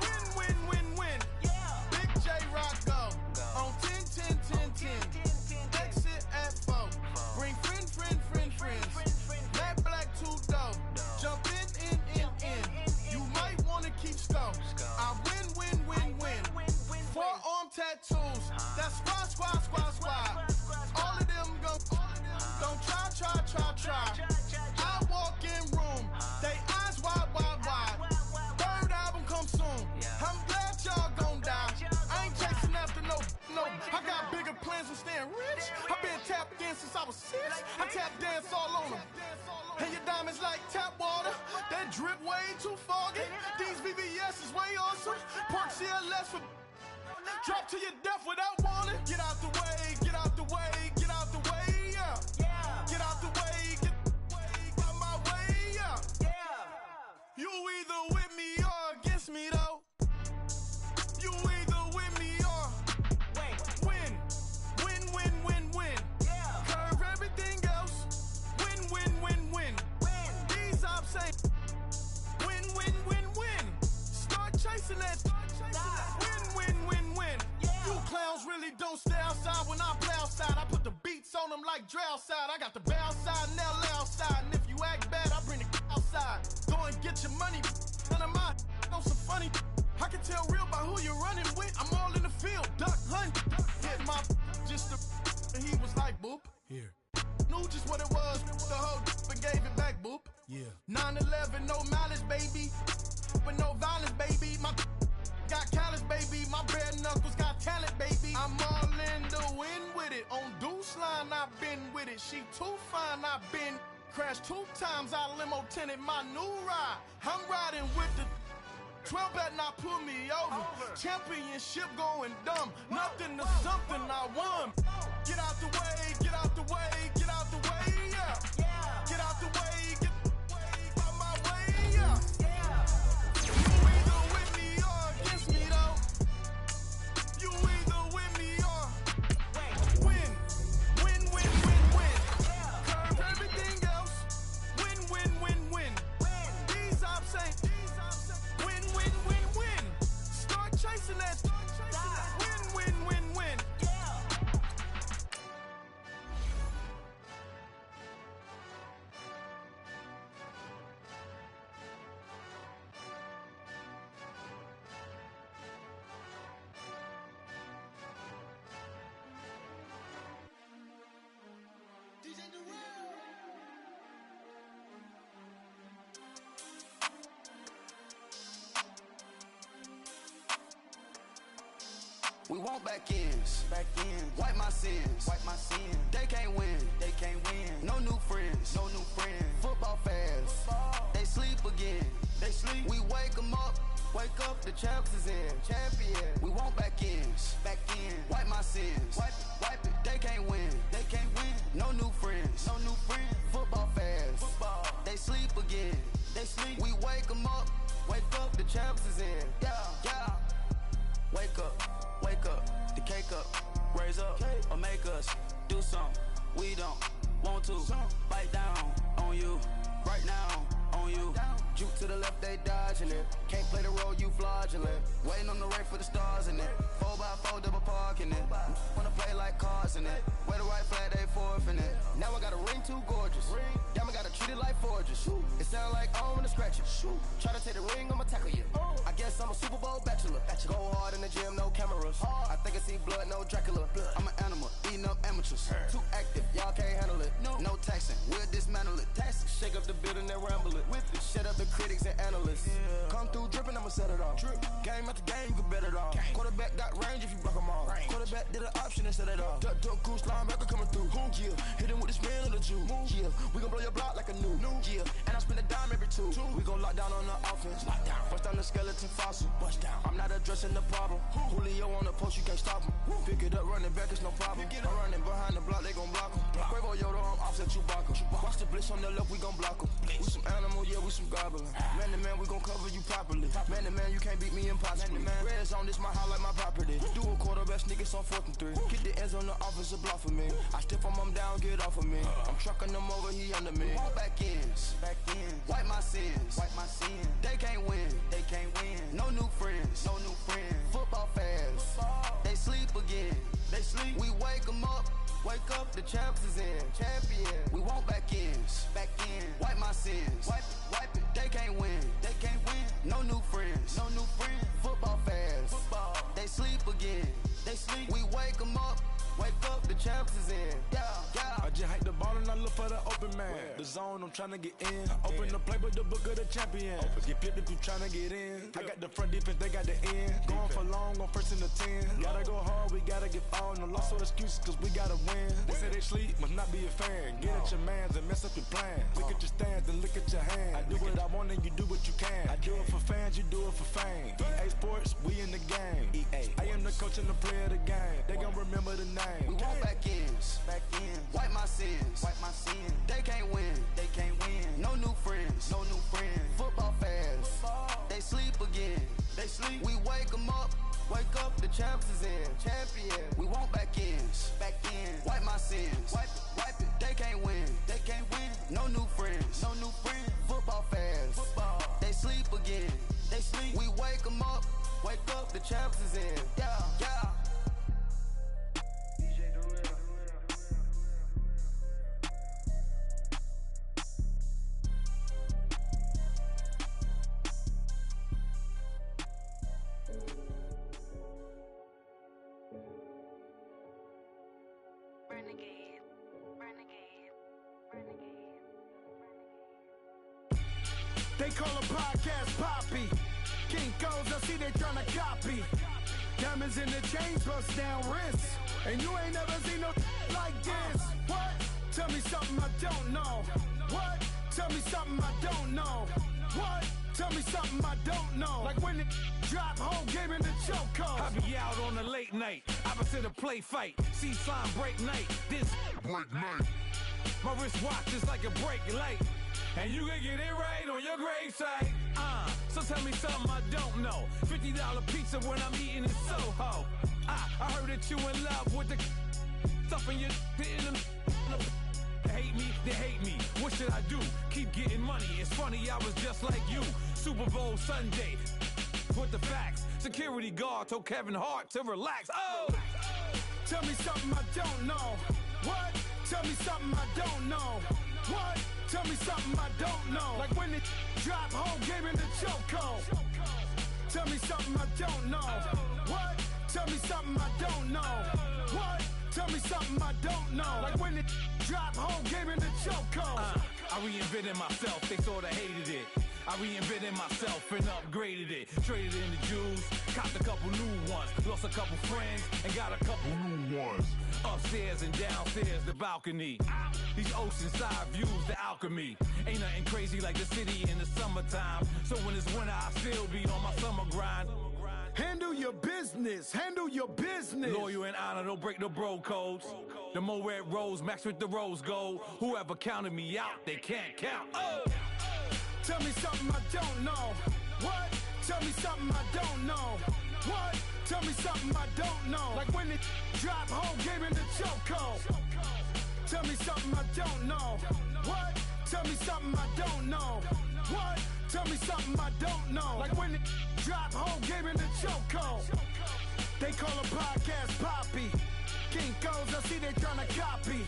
Win, win, win, win. Yeah. Big J Rock go. On 10, 10, 10, 10. Exit at 4. Bring friend, friend, friend, friends. Matt Black 2 dough. Jump in. You might wanna keep score. I win, win, win, win. Forearm tattoos. That's squad. All of them go. Don't try. I walk in room. They eyes wide. Third album come soon. I'm glad y'all gon' die. I ain't chasing after no. I got bigger plans than staying rich. I been tapped in since I was 6. I tap dance all on them. And your diamonds like tap water. That drip way too foggy. These VVS is way awesome. Park CLS for drop to your death without warning. Get out the way, get out the way, get out the way, yeah. Yeah. Get out the way, get out my way, yeah. Yeah. You either with me or against me though. You either with me or win. Win, win, win, win. Yeah. Curve everything else. Win, win, win, win. These I'm saying. Win, win, win, win. Start chasing that. Win, win, win, win. Yeah. You clowns really don't stay outside when I play outside. I put the beats on them like Dre outside. I got the bow outside and LA outside. And if you act bad, I bring the outside. Go and get your money. None of my on some funny. I can tell real by who you're running with. I'm all in the field. Duck hunt. Hit my just the and he was like boop. Here. Knew just what it was. The whole and gave it back boop. Yeah. 9/11, no malice, baby. But no violence, baby. My got callous, baby. My bare knuckles got talent, baby. I'm all in the wind with it. On Deuce line, I've been with it. She too fine, I've been crashed 2 times. I limo tinted my new ride. I'm riding with the 12 better not pull me over. Championship going dumb. Nothing to something I won. Get out the way, get out the way, get out the way, yeah. Yeah. Get out the way, get out my way, yeah. Yeah. You either with me or against me though. You either with me or win. Win, win, win, win. Yeah. Curve everything else. Win, win, win, win. These I'm saying. Win, win, win, win. Start chasing that. Win, win, win, win. Yeah. We want back ends. Wipe my sins. They can't win. No new friends. Football fans. They sleep again. We wake them up. The champs is in. We want back ends. Wipe my sins. Wipe it. They can't win. No new friends. Football fans. They sleep again. We wake them up. The champs is in. Yeah. Wake up, the cake up, raise up, or make us do something we don't want to. Bite down on you, right now, on you. Juke to the left, they dodging it. Can't play the role, you fraudulent. Waiting on the rain for the stars in it. 4x4 double parking it. Wanna play like cars in it. Where the right flag, they forfeit it. Now I got a ring too gorgeous. Damn, I gotta treat it like forges. It sound like I wanna scratch it. Try to take the ring, I'ma tackle you. I guess I'm a Super Bowl bachelor. Go hard in the gym, no cameras. I think I see blood, no Dracula. I'm an animal, eating up amateurs. Too active, y'all can't handle it. No taxing, we'll dismantle it. Shake up the building and ramble it. Shut up the critics and analysts. Come through dripping, I'ma set it off. Game after game, you can bet it off. Quarterback got range if you block them all. Quarterback did an option and set it off. Duck goose linebacker coming through. Yeah, hit him with the spin of the Jew. Yeah, we gon' blow your block like a new. Yeah, and I spend a dime every two. We gon' lock down on the offense. Bust down the skeleton fossil. I'm not addressing the problem. Julio on the post, you can't stop him. Pick it up, running back, it's no problem. I'm running behind the block, they gon' block him. Quavo Yoda, I'm offset Chewbacca. Watch the blitz on the left, we gon' block him. We some animal, yeah, we some goblin. Man to man, we gon' cover you properly. Man to man, you can't beat me impossibly. Red zone, this my house like my property. Do a quarterback sneakers on 4th and 3. Get the ends on the offensive block for me. I step on him down, get off of me. I'm trucking them over, he under me. Back ends, wipe my sins. They can't win, No new friends, Football fans, they sleep again. We wake them up. Wake up, the champs is in. Champion. We want back ends. Wipe my sins. Wipe it. They can't win. No new friends. Football fans. They sleep again. We wake them up. Wake up, the champs is in. Yeah. I just hike the ball and I look for the open man. The zone, I'm trying to get in. Open the playbook, the book of the champion. Get flipped if you trying to get in. I got the front defense, they got the end. Going for long, on 1st and 10. Gotta go hard, we gotta get all. No loss or excuses, cause we gotta win. They say they sleep, must not be a fan. Get at your mans and mess up your plans. Look at your stands and look at your hands. I do what I want and you do what you can. I do it for fans, you do it for fame. EA Sports, we in the game. I am the coach and the player of the game. They gon' remember the name. We want back ends. Wipe my sins. They can't win. No new friends. Football fans. They sleep again. We wake them up. Wake up, the champs is in. Champion. We want back ends. Wipe my sins. Wipe it. They can't win. No new friends. Football fans. They sleep again. We wake them up. Wake up, the champs is in. Yeah. They call a podcast Poppy. Kinkos, I see they tryna copy. Diamonds in the chains, bust down wrists. And you ain't never seen no like this. What? Tell me something I don't know. What? Tell me something I don't know. What? Tell me something I don't know. Like when it drop, whole game in the chokehold. I be out on a late night, opposite a play fight. See sign break night, this break night. My wristwatch is like a break light. And you can get it right on your gravesite. So tell me something I don't know. $50 pizza when I'm eating in Soho. I heard that you in love with the stuff in your hitting them. Hate me, they hate me. What should I do? Keep getting money. It's funny, I was just like you. Super Bowl Sunday. With the facts. Security guard told Kevin Hart to relax. Oh! Tell me something I don't know. What? Tell me something I don't know. What? Tell me something I don't know. Like when it drop, whole game in the chokehold. Tell me something I don't know. What? Tell me something I don't know. What? Tell me something I don't know. Like when it drop, whole game in the chokehold. I reinvented myself, they sorta hated it. I reinvented myself and upgraded it. Traded in the Jews, copped a couple new ones. Lost a couple friends and got a couple new ones. Upstairs and downstairs, the balcony. These oceanside views, the alchemy. Ain't nothing crazy like the city in the summertime. So when it's winter, I still be on my summer grind. Handle your business. Loyal and honor, don't break the bro codes. The more red rose, max with the rose gold. Whoever counted me out, they can't count. Oh! Tell me something I don't know. What? Tell me something I don't know. What? Tell me something I don't know. Like when it drop, whole game in the chokehold. Tell me something I don't know. What? Tell me something I don't know. What? Tell me something I don't know. Like when the drop whole game in the chokehold. They call a podcast Poppy. Kinkos, I see they tryna copy.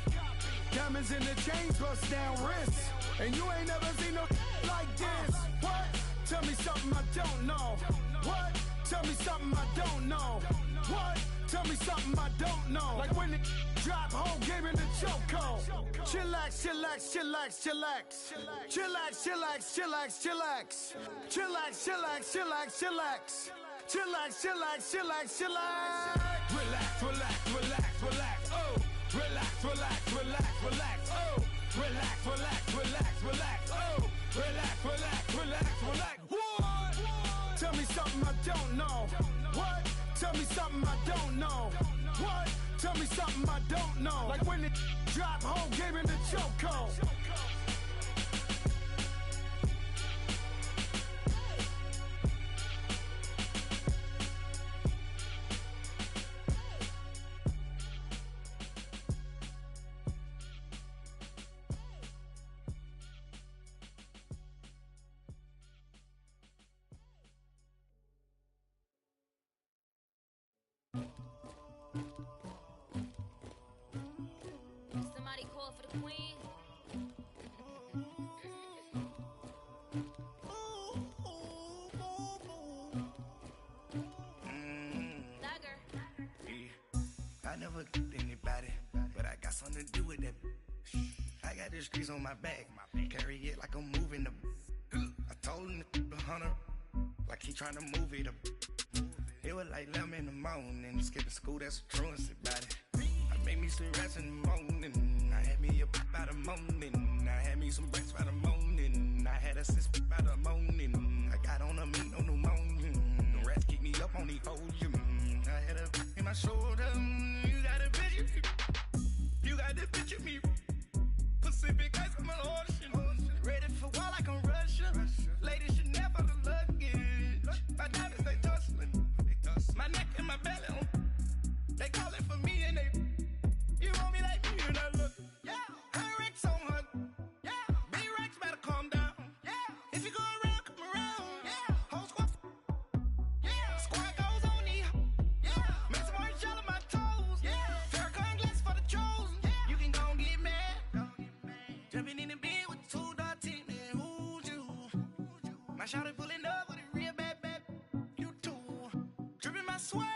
Diamonds in the chains, bust down wrists. And you ain't never seen no like this. What? Tell me something I don't know. What? Tell me something I don't know. What? Tell me something I don't know. Like when the drop whole game in the chokehold. Chillax, chillax, chillax, chillax. Chillax, chillax, chillax, chillax. Chillax, chillax, chillax, chillax. Chillax, chillax, chillax, chillax. Relax, relax, relax, relax. Oh, relax, relax, relax, relax. Oh, relax, relax, relax, relax. Oh, relax, relax, relax, relax. What? Tell me something I don't know. What? Tell me something I don't know. What? Tell me something I don't know. Like when the drop whole game in the chokehold. Somebody call for the queen. I never did anybody, but I got something to do with that. I got the streets on my back, carry it like I'm moving the. I told him the hunter, like he trying to move it up. It was like 11 in the morning, skipping school, that's a truancy about it. I made me some rest in the morning, I had me a pop by the morning, I had me some breaks by the morning, I had a sis by the morning, I got on a meat, no pneumonia, the rats keep me up on the podium, I had a in my shoulder, you got a picture, you got the picture me, Pacific ice on my ocean, ready for war like I'm Russian, ladies should never the luggage, my diamonds they tussling, my neck and my belly on, they calling for me and they, you want me like me and I look, yeah, her Rex on her, yeah, B-Rex better calm down, yeah, if you go around, come around, yeah, whole squad, yeah, squad goes on the, yeah, make some orange gel on my toes, yeah, Farrakhan glass for the chosen, yeah, you can go and get mad, jumping in the bed with 2 dark teeth, man, who's you, my shawty pulling up with a real bad, you too, dripping my swag,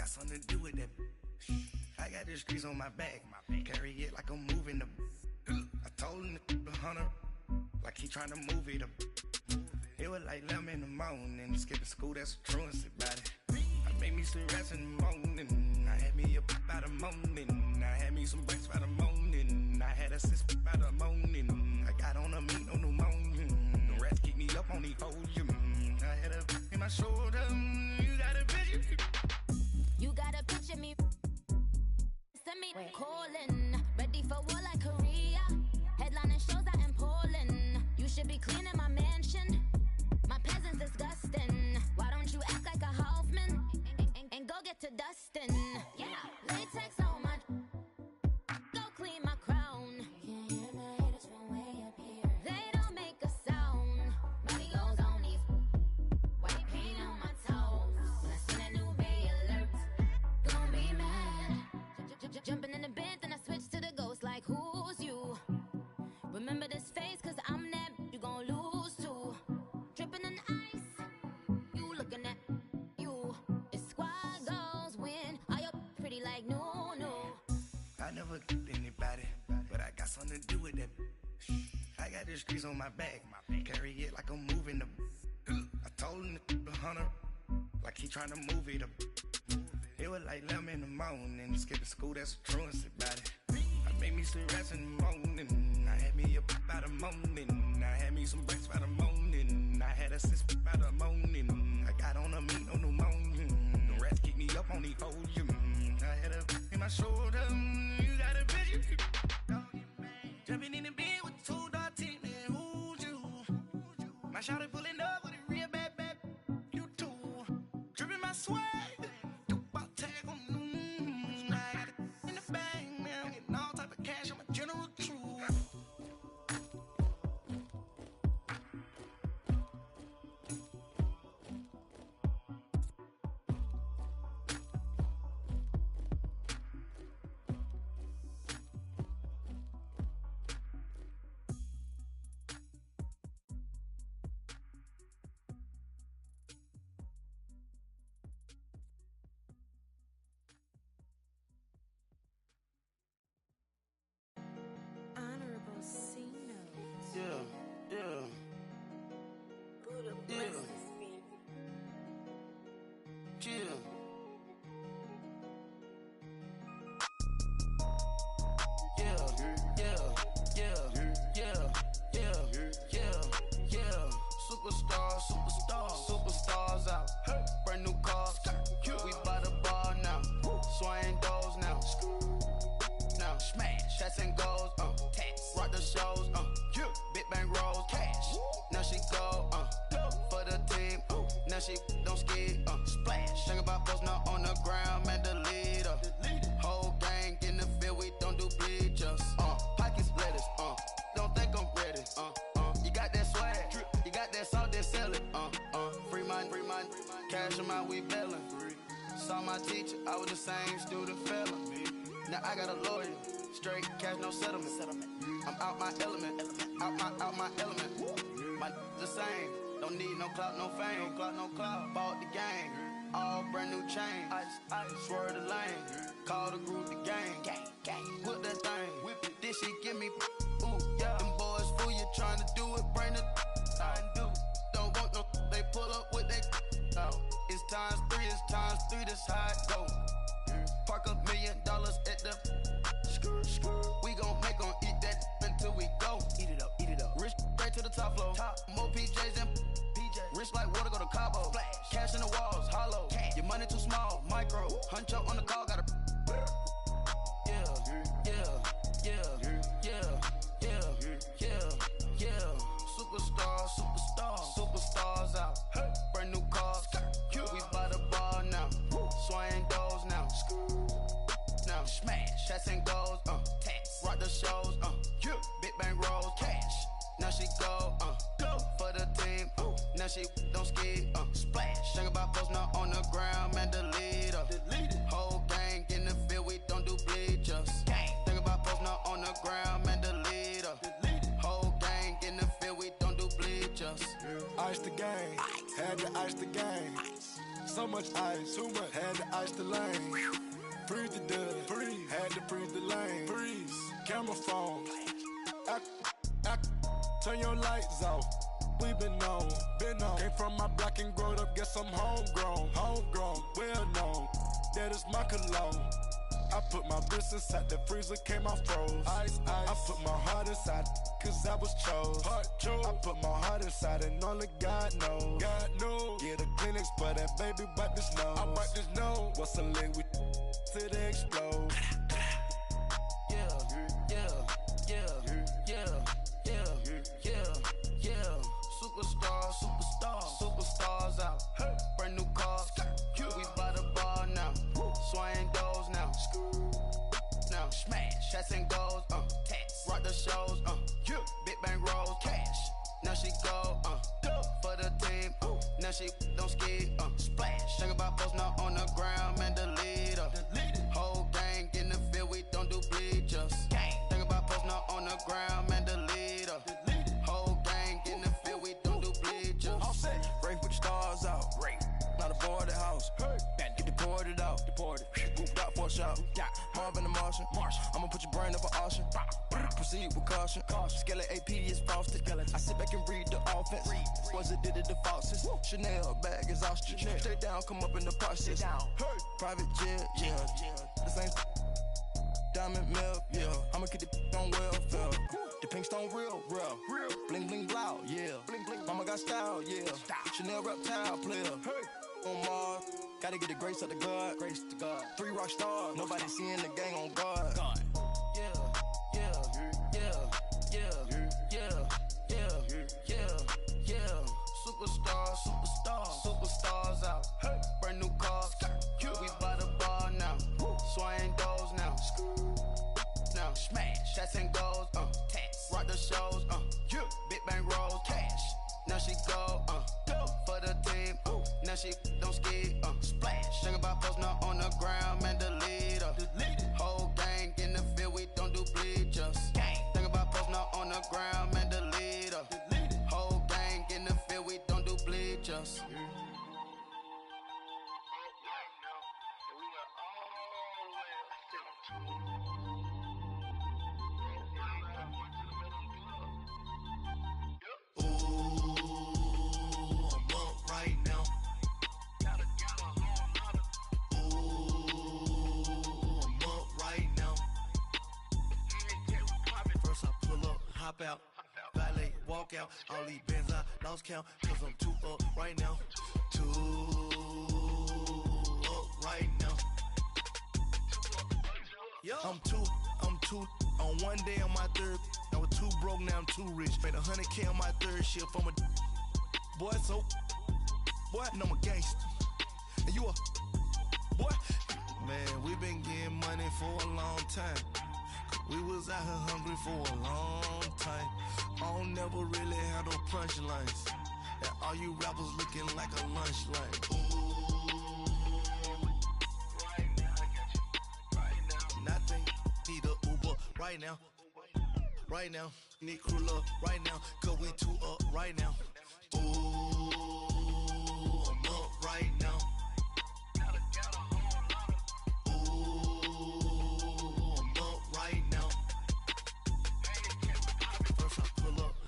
something to do with that. I got the streets on my back, carry it like I'm moving the. I told him the hunter, like he trying to move it up. It was like 11 in the morning, skipping school, that's a truancy about it. I made me some rest in the morning, I had me a pop by the morning, I had me some breaks by the morning, I had a sis by the morning, I got on a meat, no pneumonia, the rats keep me up on the podium, I had a in my shoulder, you got a picture. You gotta picture me. Send me calling. Ready for war like Korea. Headlining shows out in Poland. You should be cleaning my mansion. My peasants disgusting. Why don't you act like a Hoffman and go get to dustin'? Yeah, latex on my. Go clean my crown. Can't hear my haters from way up here. They don't make a sound. Body goes on these. White paint on my toes. When I send a new bay alert. Gonna be mad. Jumping in the bed, then I switch to the ghost like who's you? Remember this face, cause I'm that you gon' lose too. Dripping in ice, you looking at you. It's squad goals win. Are you pretty like no? I never did anybody, but I got something to do with that. I got the streets on my back, carry it like I'm moving the. I told him the hunter, like he trying to move it up. It was like 11 in the morning, skipping school, that's a truancy about it. I made me some rest in the morning, I had me a pop by the morning, I had me some breaks by the morning, I had a sis by the morning, I got on a meat, no pneumonia, the rats keep me up on the podium, I had a in my shoulder, you got a picture, jumping in the bed with 2 dark teeth, man, who's you? My shawty pulling up with a real bad, you too, dripping my swag. Tag on Superstars out. Brand new cars. We by the bar now. Swaying doors now. Now smash. Shots and goals. Tax. Rock the shows. Big bang rolls. Cash. Now she go. For the team. Now she don't ski. Splash. Think about post now on the ground. Man, the leader. Whole gang in the field. We don't do bleachers. Pockets lettuce. Don't think I'm ready. You got that swag. You got that salt, then sell it. Free mind. Cash them out, we bailin'. Saw my teacher, I was the same student felon. Now I got a lawyer. Straight cash, no settlement. I'm out my element. Out my element. My the same. Don't need no clout, no fame. No clout. Bought the game. All brand new chain. Ice. Swerve the lane. Call the group the gang. Whip that thing. Whip it. This shit give me. Ooh, yeah. Them boys fool you trying to do it. Bring the don't want no. They pull up with they. It's times 3. That's how it go. Park $1 million at the. We gon' eat that until we go. Eat it up. Rich straight to the top floor. More PJs and rich like water, go to Cabo. Splash. Cash in the walls, hollow. Cash. Your money too small, micro. Hunch up on the call, gotta. Superstars out. Brand new cars. We by the bar now. Swaying doors now. Now smash. Shots and goals. Tax. Rock the shows. Big bang rolls. Cash. Now she go. For the team. Now she don't ski. Splash. Think about post now on the ground. Man, the leader. Whole gang in the field. We don't do bleachers. Think about post now on the ground. Man, the leader. Whole gang in the field. We don't do bleachers. Ice the game. Had to ice the game. So much ice. Too much. Had to ice the lane. Freeze the dud. Freeze. Had to freeze the lane. Freeze. Camera phone. Turn your lights off. We been on. Came from my block and growed up. Guess I'm homegrown. Well known. That is my cologne. I put my wrist inside the freezer, came out froze. Ice. I put my heart inside, cause I was chose. I put my heart inside and only God knows. Yeah, the clinics, but that baby wipe this nose. I wipe this nose. What's a lick with till they explode? Superstars out. Brand new cars. We by the bar now. Swaying doors now. Now smash. Shots and goals. Tax. Rock the shows. Big bang rolls. Cash. Now she go. For the team. Now she don't ski. Splash. Think about post now on the ground. Man, the leader. Whole gang in the field. We don't do bleachers. Think about post now on the ground. Man, the leader. Whole gang in the field. We don't do bleachers. All set. Race with the stars out. Not a boarded house. Get deported out. Moved out for a shot. Marvin the Martian. I'ma put your brain up for auction. Proceed with caution. Skeleton AP is frosted. I sit back and read the offense. Was it did it the faucets? Chanel bag is ostrich. Stay down, come up in the process. Private jet, yeah. The same diamond milk, yeah. I'ma keep the on welfare. The pink stone real. Bling bling blow, yeah. Mama got style, yeah. Chanel reptile player. On Mars, gotta get the grace of the God. 3 rock stars, nobody seeing the gang on guard. Superstars out. Brand new cars. We by the bar now. Swaying doors now. Now smash. Shots and goals. Tax. Rock the shows. Big bang rolls. Cash. Now she go. For the team. Now she don't ski. Splash. Think about post now on the ground. Man, the leader. Whole gang in the field. We don't do bleachers. Think about post now on the ground. Man, the leader. Whole gang in the field. We don't do bleachers. Out, valet, walk out, all these bands I lost count, cause cause I'm too up right now. Too up right now. I'm too on one day on my third. I was too broke, now I'm too rich. Made 100K on my third shift. I'm a boy, so boy, and I'm a gangster. And you a boy. Man, we been getting money for a long time. We was out here hungry for a long time. I don't never really have no punchlines. And all you rappers looking like a lunch line. Right now, I got you. Right now. Nothing, need a Uber right now. Right now, need crew love right now. Cause we too up right now. Ooh, I'm up right now.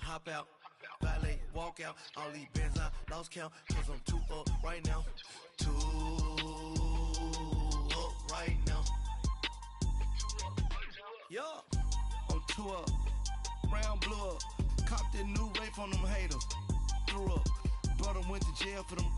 Hop out, valet, walk out, all these bands I lost count, cause I'm too up right now, too up right now. Yeah, I'm too up, round blew up, copped that new rape on them haters, threw up, brother went to jail for them,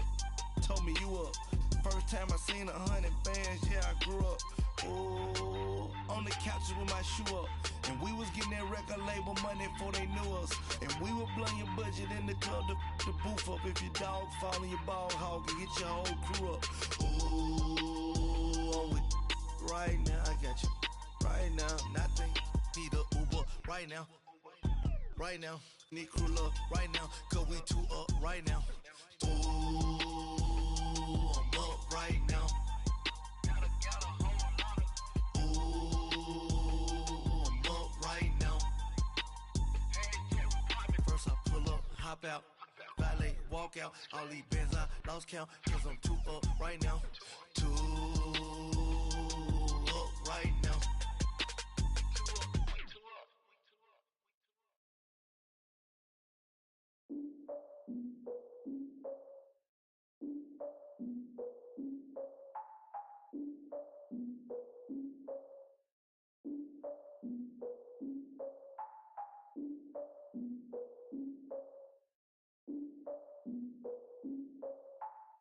told me you up, first time I seen 100 bands, yeah I grew up, ooh, on the couches with my shoe up. And we was getting that record label money before they knew us. And we were blowing your budget in the club to boof up. If your dog fall in your ball hog and get your whole crew up. Ooh, I'm with right now, I got you. Right now, nothing, need a Uber right now. Right now, need crew love right now. Cause we too up right now. Ooh, I'm up right now. Hop out, valet, walk out, all these bands I lost count, cause I'm too up right now, too up right now.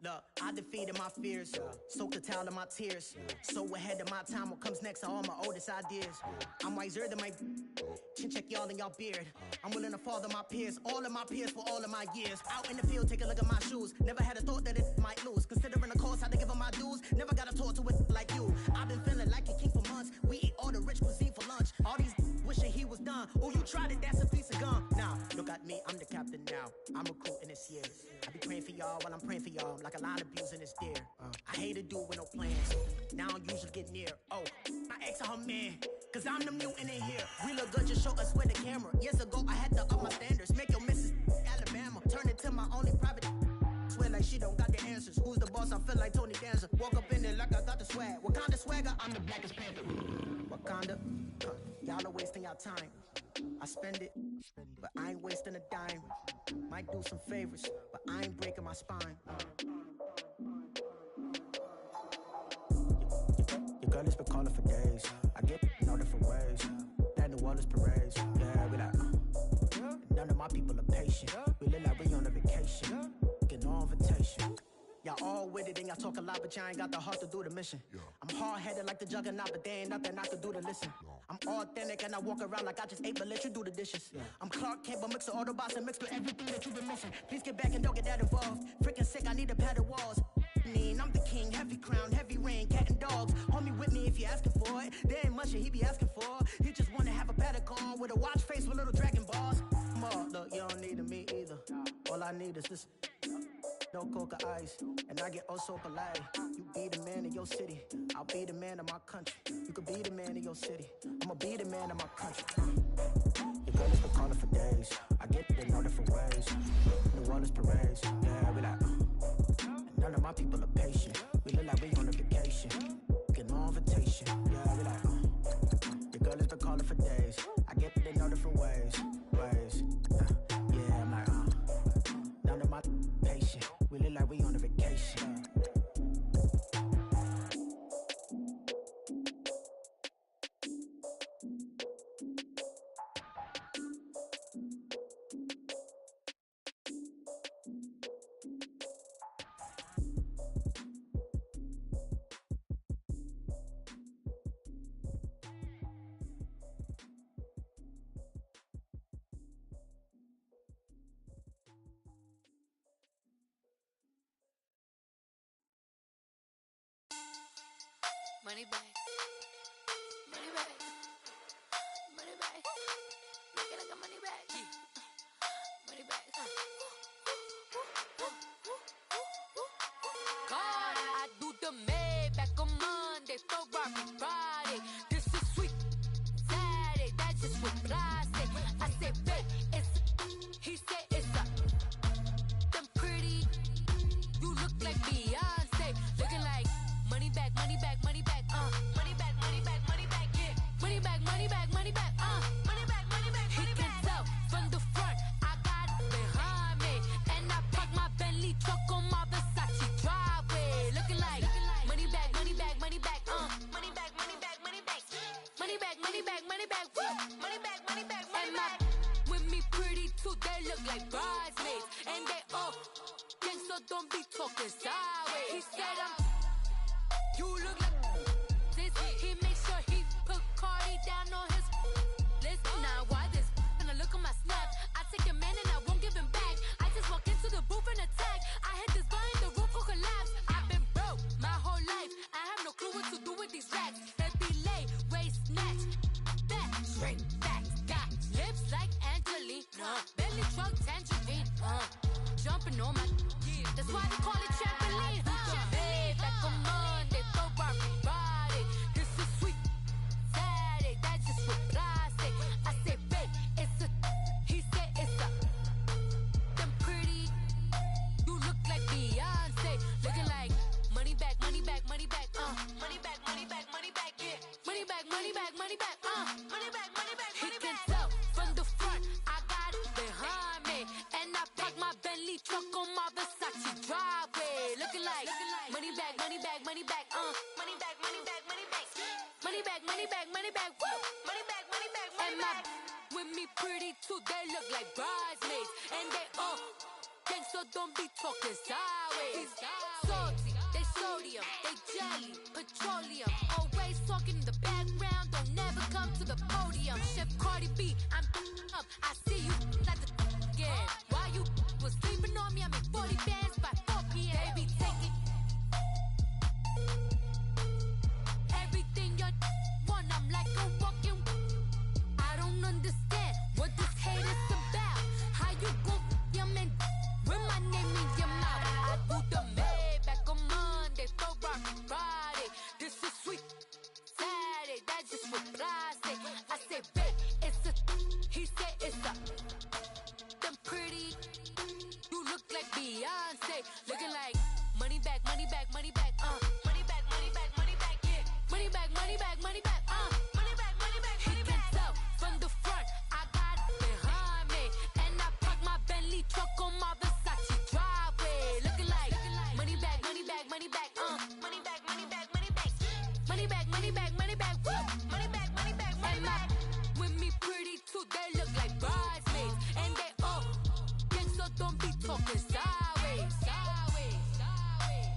Look, I defeated my fears, soaked a towel in my tears. So ahead of my time, what comes next are all my oldest ideas. I'm wiser than my chin check y'all in y'all beard. I'm willing to father my peers, all of my peers for all of my years. Out in the field, take a look at my shoes. Never had a thought that it might lose. Considering the cost, I had to give up my dues. Never got a talk to it like you. I've been feeling like a king for months. We eat all the rich cuisine for lunch. All these wishing he was done. Oh, you tried it, that's a piece of gum. Now, look at me, I'm the captain now. I'm recruiting this year. I be praying for y'all while I'm praying for y'all. I'm like a line abusing this deer. I hate to do with no plans. Now I don't usually get near. Oh, my ex are her man. Cause I'm the mutant in here. We look good, just show us with the camera. Years ago, I had to up my standards. Make your missus Alabama. Turn it to my only private. Swear like she don't got the answers. Who's the boss? I feel like Tony Danza. Walk up in there like I got the swag. Wakanda swagger, I'm the blackest panther. Wakanda, y'all are wasting your time. I spend it, but I ain't wasting a dime. Might do some favors, but I ain't breaking my spine. Your girl has been calling for days. I get in all different ways. That New Orleans parades. Yeah, we like, none of my people are patient. We look like we on a vacation. Get no invitation. Y'all all with it and y'all talk a lot, but y'all ain't got the heart to do the mission. I'm hard-headed like the juggernaut, but there ain't nothing I can do to listen. I'm authentic and I walk around like I just ate, but let you do the dishes. I'm Clark Kent, but mix the Autobots and mix with everything that you've been missing. Please get back and don't get that involved. Freaking sick, I need a padded walls. I'm the king, heavy crown, heavy rain, cat and dogs. Homie with me if you're asking for it. There ain't much that he be asking for. He just wanna have a paddock on with a watch face with little dragon balls. Look, you don't need me either. All I need is this. No coca ice, and I get oh so polite. You be the man of your city, I'll be the man of my country. You could be the man of your city, I'ma be the man of my country. Your girl has been calling for days. I get it in all different ways. New Orleans parades, yeah, we like. None of my people are patient. We look like we on a vacation. Get no invitation, yeah, we like. Your girl has been calling for days. I get it in all different ways. Yeah, I'm like, none of my patient. We look like we on a vacation. Money bag. Money bag. Money bag. Make it like a money bag. Money bag. God, I do the Maybach on Monday, Ferrari Friday. This is sweet Saturday, that's just what I say. I say, babe, it's he said it's a them pretty. You look like Beyonce, looking like money bag, money bag, money bag, money bag, money bag, money bag, yeah, money bag, money bag, money bag, money bag, money bag. He can tell from the front, I got it behind me, and I park my Bentley truck on my Versace driveway, looking like money bag, money bag, money bag, money bag, money bag, money bag, money bag, money bag, money bag, money bag, money bag, money bag. With me pretty too, they look like bridesmaids, and they all gang, so don't be talking sideways. He said you look like this. He make sure he put Cardi down on his list. Now why this? And I look on my snap, I take a man and I won't give him back. I just walk into the booth and attack. I hit this behind the roof will collapse. I've been broke my whole life. I have no clue what to do with these racks. Heavy lay, waist snatch, back, straight back. Got lips like Angelina, belly truck tangerine, jumping on my. That's why they call it trampoline. Back on Monday, Ferrari Friday. This is sweet Saturday, that's just what I say. I say, babe, it's a. He said it's a. Them pretty. You look like Beyonce, looking like money bag, money bag, money bag, money bag, money bag, money bag, yeah, money bag, money bag, money bag, money bag, money bag. He can tell from the front, I got it behind me, and I park my Bentley truck on my Versace driveway, looking like money bag, money bag, money bag, money bag, money bag, money bag, money bag, money bag, money bag, woo, money bag, money bag, money bag. With me pretty too, they look like bridesmaids, and they all gang, so don't be talking sideways. Salty, they sodium, they jelly, petroleum, always talking in the background, don't never come to the podium. Chef Cardi B, I'm up, I see you like the again. While you was sleeping on me, I make 40 bands by 4 p.m. Baby, take it. Everything you want, I'm like a walking. I don't understand what this hate is about. How you go your man with my name in your mouth? I do the Maybach on Monday, Ferrari Friday. This is sweet Saturday, that's just what I say. I say, babe, it's a. He said it's a. Them pretty. You look like Beyonce, looking like money bag, money bag, money bag, money bag, money bag, money bag, yeah, money bag, money bag, money bag, money bag, money bag. He can tell from the front, I got it behind me, and I park my Bentley truck on my Versace driveway, looking like money bag, money bag, money bag, money bag, money bag, money bag, money bag, money bag, money bag, woo, money bag, money bag, money bag. With me pretty too, they look like bridesmaids, and they all gang, so don't be talking sideways, sideways, sideways.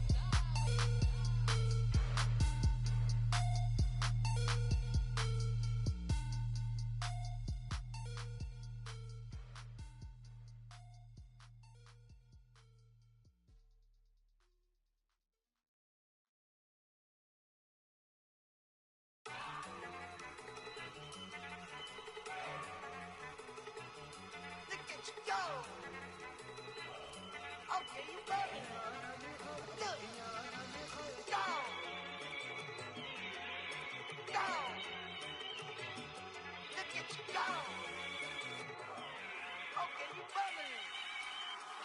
Look at you go. Okay, you better. Look. Go. Go. Look at you go. Okay, you better.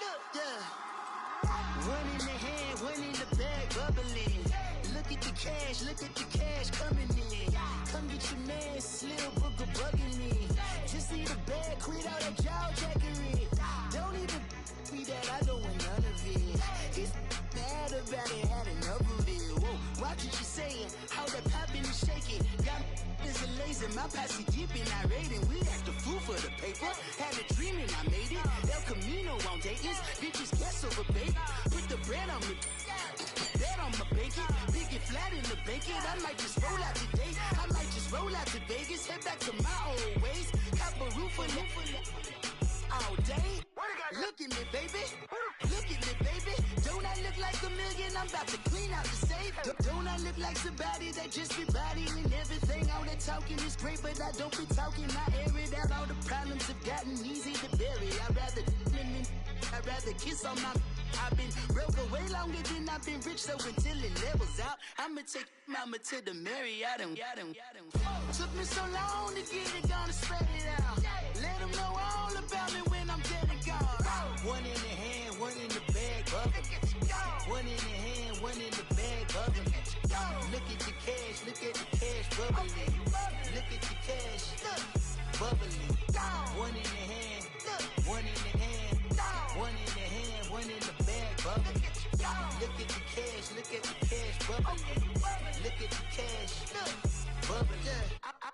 Look. Yeah. One in the hand, one in the bag, bubbling. Look at the cash coming in. Come get your man, Slim Booker bugging me. Just need a bag, quit out that jaw jackery. Don't even be that, I don't want none of it. He's mad about it, had enough of it. Whoa, watch what you saying, how that poppin' and shaking. Got is a laser, my posse deep and I raiding. We act the fool for the paper. Had a dream and I made it. El Camino on Dayton's, bitches guess over baby. Put the bread on me. Bet on my bacon, big and flat in the bacon. I might just roll out today. I might just roll out to Vegas, head back to my old ways. Cop a roof all day. Look at me, baby. Look at me, baby. Don't I look like a million? I'm about to clean out the safe. Don't I look like somebody that just be bodying everything? All that talking is great, but I don't be talking. I air it out. All the problems have gotten easy to bury. I'd rather kiss on my. I've been broke way longer than I've been rich, so until it levels out, I'ma take mama to the Marriott and took me so long to get it, gonna spread it out. Let them know all about me when I'm dead and gone. One in the hand, one in the bag, bubbling. One in the hand, one in the bag, bubbling. Look at the cash, look at the cash bubbling. Look at the cash, bubbling. One in the hand, one in the hand, one in the hand, one in the bag, bubbling. Look at the cash, look at the cash bubbling. Look at the cash, bubbling.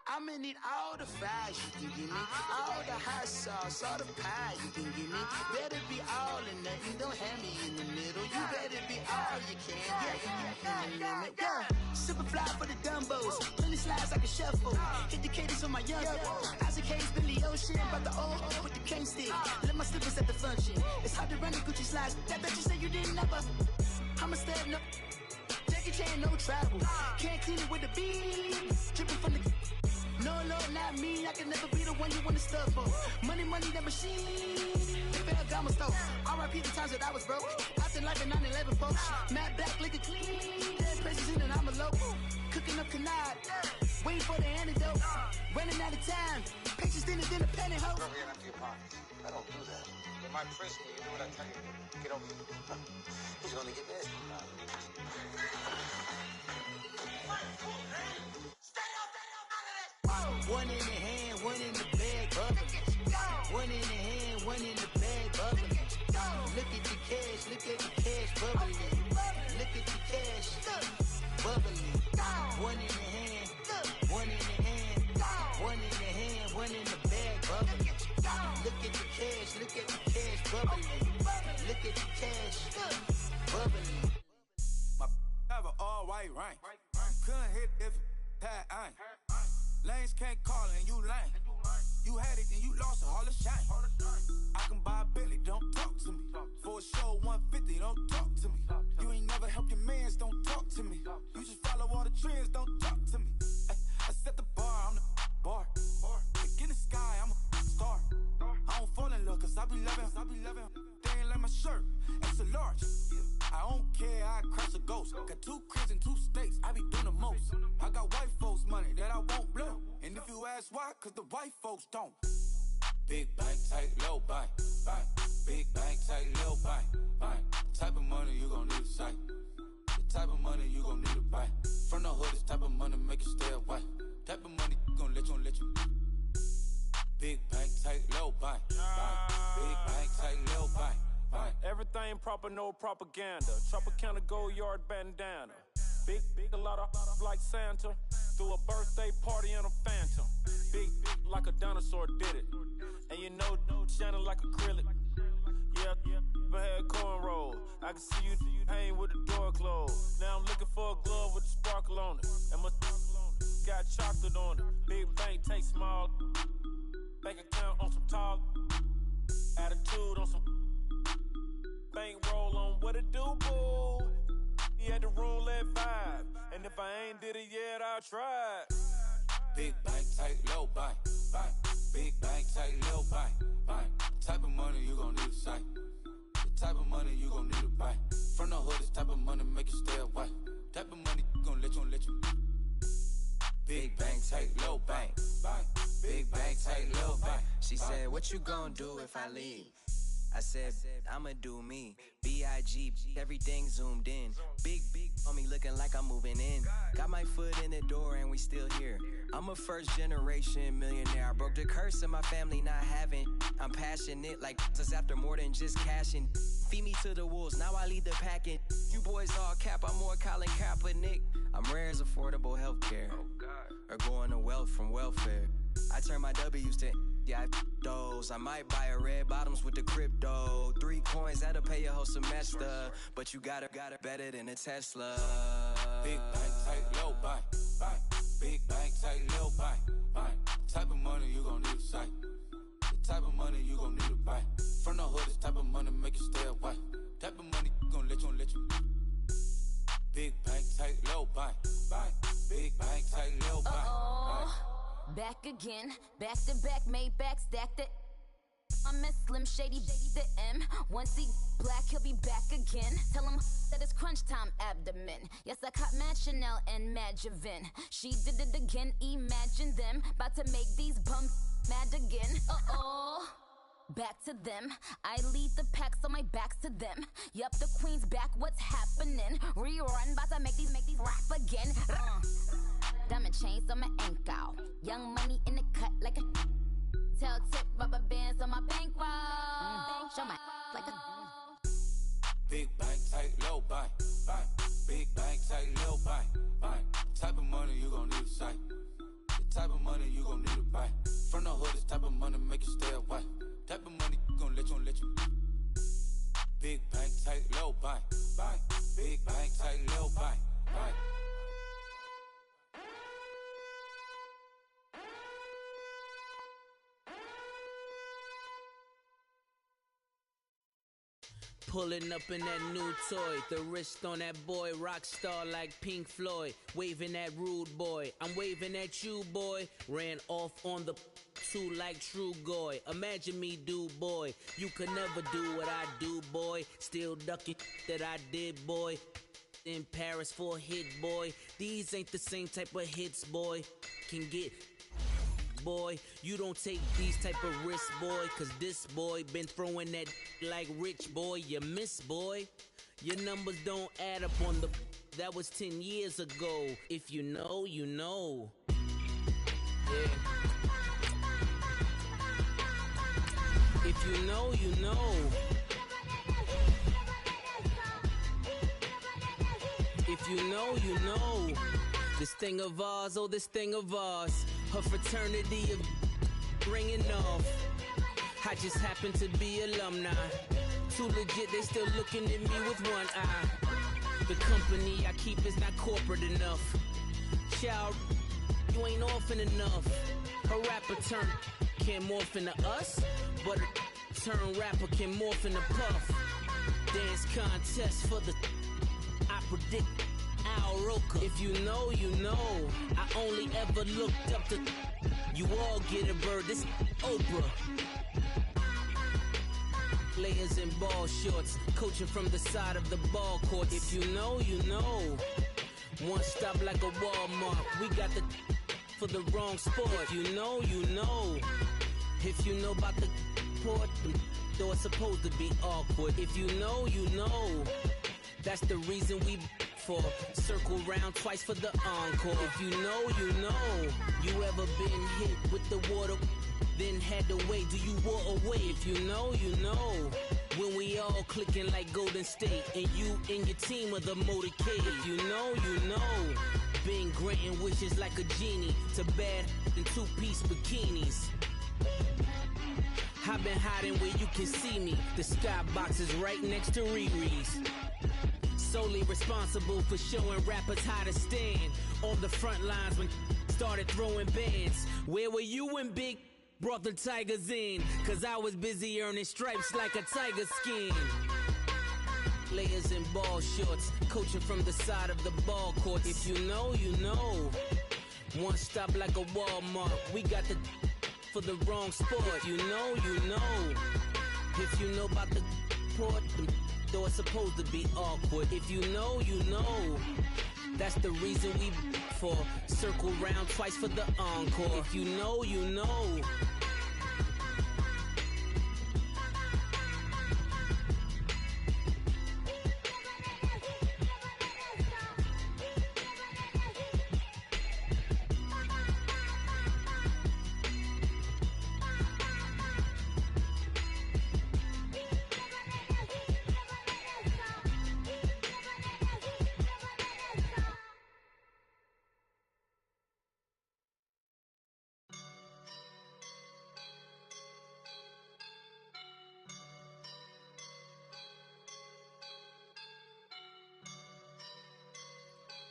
I'ma need all the fries you can give me, all the hot sauce, all the pie you can give me. Better be all or nothing, don't have me in the middle. You better be all you can. Yeah. Super fly for the Dumbos, plenty slides like a shuffle. Hit the cadence on my young. Isaac Hayes, Billy Ocean, about the old with the cane stick. Let my slippers at the function. It's hard to run the Gucci slides. That bet you say you didn't never. I'ma step no. Jackie Chan, no travel. Can't clean it with the beat. Dripping from the. No, Lord, not me. I can never be the one you want to stuff for. Money, that machine. They fell Gamma Stove. R.I.P. the times that I was broke. Out in life in 9/11, folks. Mad black, liquor clean. Dead places in and I'm a local. Cooking up canard. Waiting for the antidote. Running out of time. Patience thinner than a penny hoe. Over here and empty your pockets. I don't do that. In my prison, you do what I tell you. Get over here. He's gonna get this. One in the hand, one in the bag, bubbling. One in the hand, one in the bag, bubbling. Look at the cash, look at the cash bubbling. Look at the cash, bubbling. One in the hand, one in the hand, one in the hand, one in the bag, bubbling. Look at the cash, look at the cash bubbling. Look at the cash, bubbling. My have an all white rank. Couldn't hit if it had ain't. Lanes can't call and you lame. You had it and you lost it, all the shine. I can buy a Billy, don't talk to me. For a show 150, don't talk to me. You ain't never help your mans, don't talk to me. You just follow all the trends, don't talk to me. I set the bar, I'm the bar. Like in the sky, I'm a star. I don't fall in love cause I be loving. They ain't like my shirt, it's a large. I don't care, I crush a ghost. Got 2 cribs in 2 states, I be doing the most. I got white folks money that I won't blow. And if you ask why, cause the white folks don't. Big bank, tight, low bank, bank. Big bank, tight, low bank, bank. The type of money you gon' need to sight. The type of money you gon' need to buy. From the hood, this type of money make you stay away. Type of money gon' let you. Big bank, tight, low bank, bank. Big bank, tight, low bank. Everything proper, no propaganda. Tropicana Gold Yard bandana. Big, a lot of like Santa. Threw a birthday party in a phantom. Big, like a dinosaur did it. And you know, shining like acrylic. Yeah, I had cornrows. I can see you hang with the door closed. Now I'm looking for a glove with a sparkle on it. And my got chocolate on it. Big bank, take small. Bank account on some tall. Attitude on some. Bankroll on what it do, boo. He had the roulette vibe. And if I ain't did it yet, I'll try. Big bank, tight, low bank, bank. Big bank, tight, low bank, bank. The type of money you gon' need to sight. The type of money you gon' need to buy. From the hood, this type of money make you stay away. Type of money gon' let you. Big bank, tight, low bank, bank. Big bank, tight, low bank. She said, what you gon' do if I leave? I said, I'ma do me. B.I.G. Everything zoomed in. Big on me looking like I'm moving in. Got my foot in the door and we still here. I'm a first generation millionaire. I broke the curse of my family not having. I'm passionate like just after more than just cashing. Feed me to the wolves, now I lead the packing. You boys all cap, I'm more Colin Kaepernick. I'm rare as affordable healthcare. Or going to wealth from welfare. I turn my W's to those. I might buy a red bottoms with the crypto. 3 coins, that'll pay your whole semester. But you gotta better than a Tesla. Big bank, tight, low bank, bank. Big bank, tight, low bank, bank. Type of money you gon' need to sight. The type of money you gon' need to buy. From the hood, this type of money make you stay away. Type of money you gon' gon' let you. Big bank, tight, low bank. Big bank, tight, low bank. Back again, back to back, made back, stacked it. I'm a Slim Shady, the M. Once he black, he'll be back again. Tell him that it's crunch time abdomen. Yes, I caught Mad Chanel and Mad Javin. She did it again, imagine them. About to make these bums mad again. Back to them. I lead the pack, so my back's to them. Yup, the queen's back, what's happening? Rerun, about to make these rap again. Diamond chains on my ankle. Young money in the cut like a tail tip, rubber bands on my bankroll. Show my like a big bank, tight, low bank. Big bank, tight, low bank. Type of money you gon' need to sight. The type of money you gon' need to buy. From the hood, this type of money make you stay away. Type of money gon' let you. Big bank, tight, low bank. Big bank, tight, low bank. Pulling up in that new toy, the wrist on that boy, rock star like Pink Floyd, waving at rude boy, I'm waving at you boy, ran off on the two like True Goy, imagine me do boy, you could never do what I do boy, still ducking that I did boy, in Paris for a hit boy, these ain't the same type of hits boy, can get boy, you don't take these type of risks, boy, cause this boy been throwing that like rich boy, you miss, boy. Your numbers don't add up on the, that was 10 years ago. If you know, you know. Yeah. If you know, you know. If you know, you know. This thing of ours, oh, this thing of ours. Her fraternity of ringing off. I just happen to be alumni. Too legit, they still looking at me with one eye. The company I keep is not corporate enough. Child, you ain't orphan enough. A rapper turn can't morph into us, but a turn rapper can morph into Puff. Dance contest for the, I predict Al Roker. If you know, you know. I only ever looked up to, you all get a bird, this Oprah. Layers in ball shorts, coaching from the side of the ball court. If you know, you know. One stop like a Walmart. We got the for the wrong sport. If you know, you know. If you know about the port, though it's supposed to be awkward. If you know, you know. That's the reason we for circle round twice for the encore. If you know, you know. You ever been hit with the water? Then had to wait, do you walk away? If you know, you know. When we all clicking like Golden State, and you and your team are the motorcade. If you know, you know. Been granting wishes like a genie to bad in two-piece bikinis. I've been hiding where you can see me. The skybox is right next to Riri's. Solely responsible for showing rappers how to stand on the front lines when started throwing bands. Where were you when Big brought the Tigers in? Cause I was busy earning stripes like a tiger skin. Layers in ball shorts, coaching from the side of the ball court. If you know, you know. One stop like a Walmart. We got the for the wrong sport. You know, you know. If you know about the port, though it's supposed to be awkward. If you know, you know. That's the reason we for circle round twice for the encore. If you know, you know.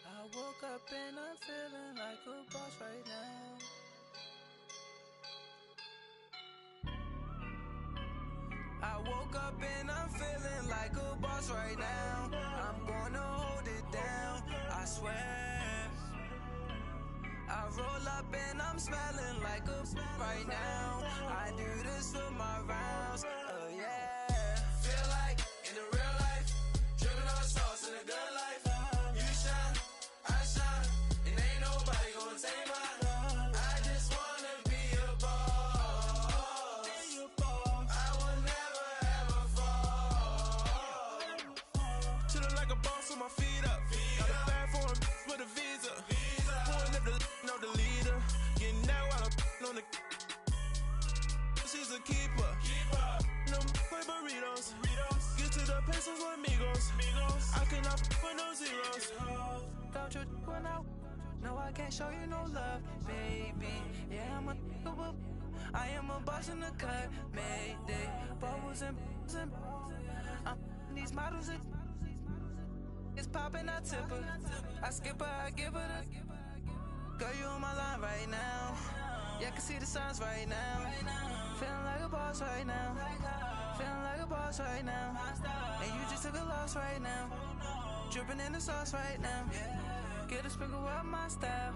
I woke up and I'm feeling like a boss right now. I woke up and I'm feeling like a boss right now. smelling like a right now. I do this for my rounds, oh yeah. Feel like in the real life, dripping on sauce in the good life. You shine, I shine, and ain't nobody gonna take mine. I just wanna be a boss. I will never ever fall. Chillin' like a boss with my feet up. Got a bag for him with a visa. Pulling up the know the leader. Getting that while I'm on the. She's a keeper. No play burritos. Get to the pesos with amigos. I cannot with no zeros. Don't you when no, I can't show you no love, baby. Yeah, I am a boss in the cut, Mayday. Bubbles and I'm these models. It's popping, I tip her. I skip her, I give her the. Girl, you on my line right now. Yeah, I can see the signs right now. Feeling like a boss right now. Feeling like a boss right now. And you just took a loss right now. Dripping in the sauce right now. Get a sprinkle up my style.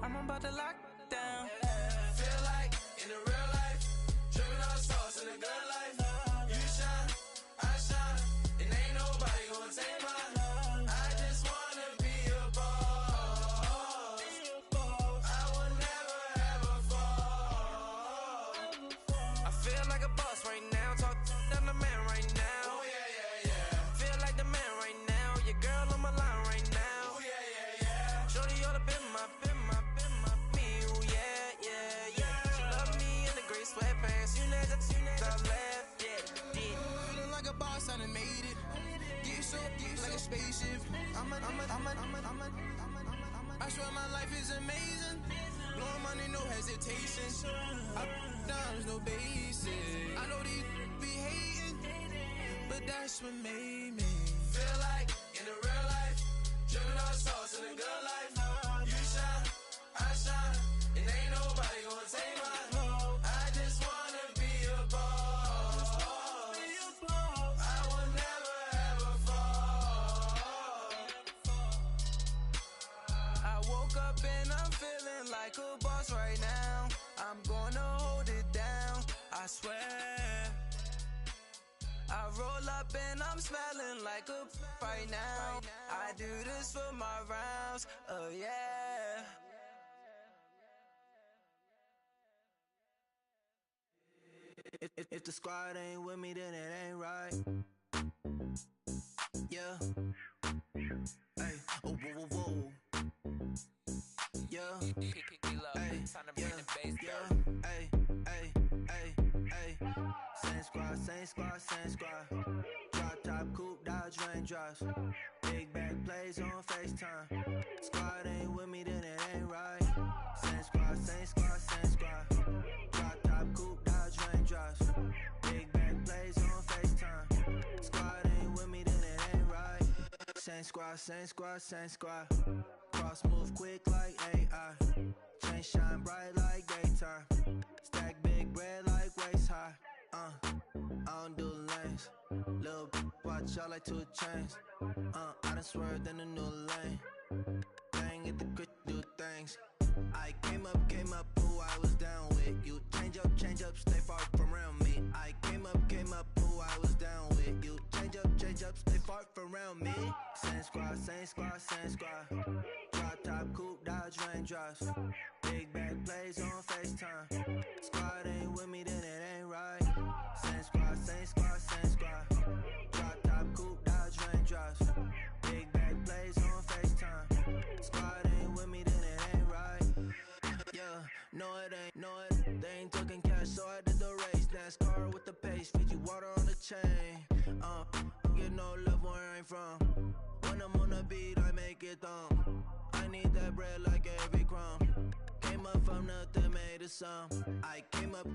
I'm about to lock down. Feel like in the real life, dripping on sauce in the good life. You shine, I shine, and ain't nobody gonna take mine. I just wanna be a boss. I will never ever fall. I feel like a boss right now. Talk to the man right now. Oh yeah. Feel like the man right now. Your girl on my line right now. Oh yeah. Shorty ought to been my me. Ooh yeah. She love me in the gray sweatpants. You never left. Yeah. Feeling like a boss, I done made it. Get so like a spaceship. I swear my life is amazing. Blowing money, no hesitation. Up, down, there's no basic. I know these be hating, but that's what made me. Feel like in the real life, dripping on sauce in the good life. You shine, I shine, and ain't nobody gonna take mine. I just wanna be a boss. I will never ever fall. I woke up and I'm feeling like a boss right now. I'm gonna hold it down, I swear. I roll up and I'm smelling like a right now. I do this for my rounds, oh yeah. If the squad ain't with me, then it ain't right. Yeah. Hey, oh, whoa, whoa, whoa. Yeah. Hey, yeah. Hey. Same squad. Drop top, coupe, Dodge raindrops. Big back plays on FaceTime. Squad ain't with me, then it ain't right. Same squad. Drop top, coupe, Dodge raindrops. Big back plays on FaceTime. Squad ain't with me, then it ain't right. Same squad. Cross move quick like AI. Chain shine bright like daytime. Stack big bread like waist high. I don't do lanes. Little watch out like 2 chains. I done swerved in a new lane. Bang at the crit, do things. I came up, who I was down with. You change up, stay far from around me. I came up, who I was down with. You change up, stay far from around me. Same squad. Drop top, coupe, Dodge raindrops. Big back plays on FaceTime. Squad ain't with me, then it ain't right. Same squad. Drop top, coupe, Dodge raindrops. Big back plays on FaceTime. Squad ain't with me, then it ain't right. Yeah, no it ain't. They ain't talking cash, so I did the race. NASCAR with the pace, feed you water on the chain. Get no love where I ain't from. When I'm on the beat, I make it thumb. I need that bread like every crumb. Came up from nothing, made a sum. I came up,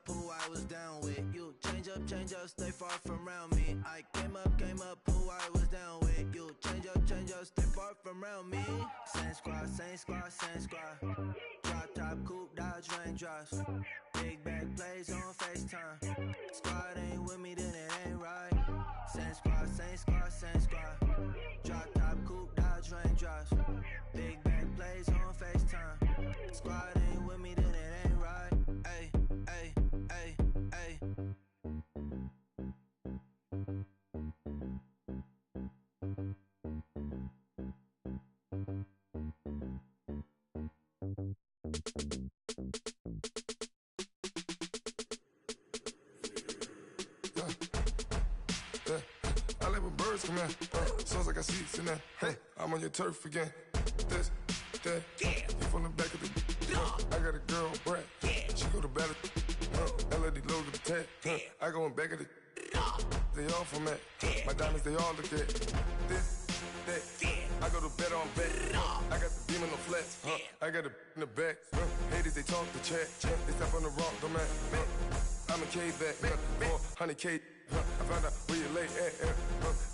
who I was down with. You change up, stay far from around me. I came up, who I was down with. You change up, stay far from around me. Same squad. Drop top, coupe, Dodge raindrops. Big back plays on FaceTime. Squad ain't with me, then it ain't right. Same squad. Drop top, coupe, Dodge raindrops. Big back plays on FaceTime. Squad ain't with me, come in. Sounds like I seats in there. Hey, I'm on your turf again. This, that, you from the back of the. I got a girl, Brad. She go to battle. LED logo the tag. I go in back of the. They all from that. My diamonds, they all look at. This, that. I go to bed on bed. I got the demon on flats. I got it in the back. Haters, they talk the chat. They step on the rock, don't man. I'm a K-back. 400K. I found out where you lay at.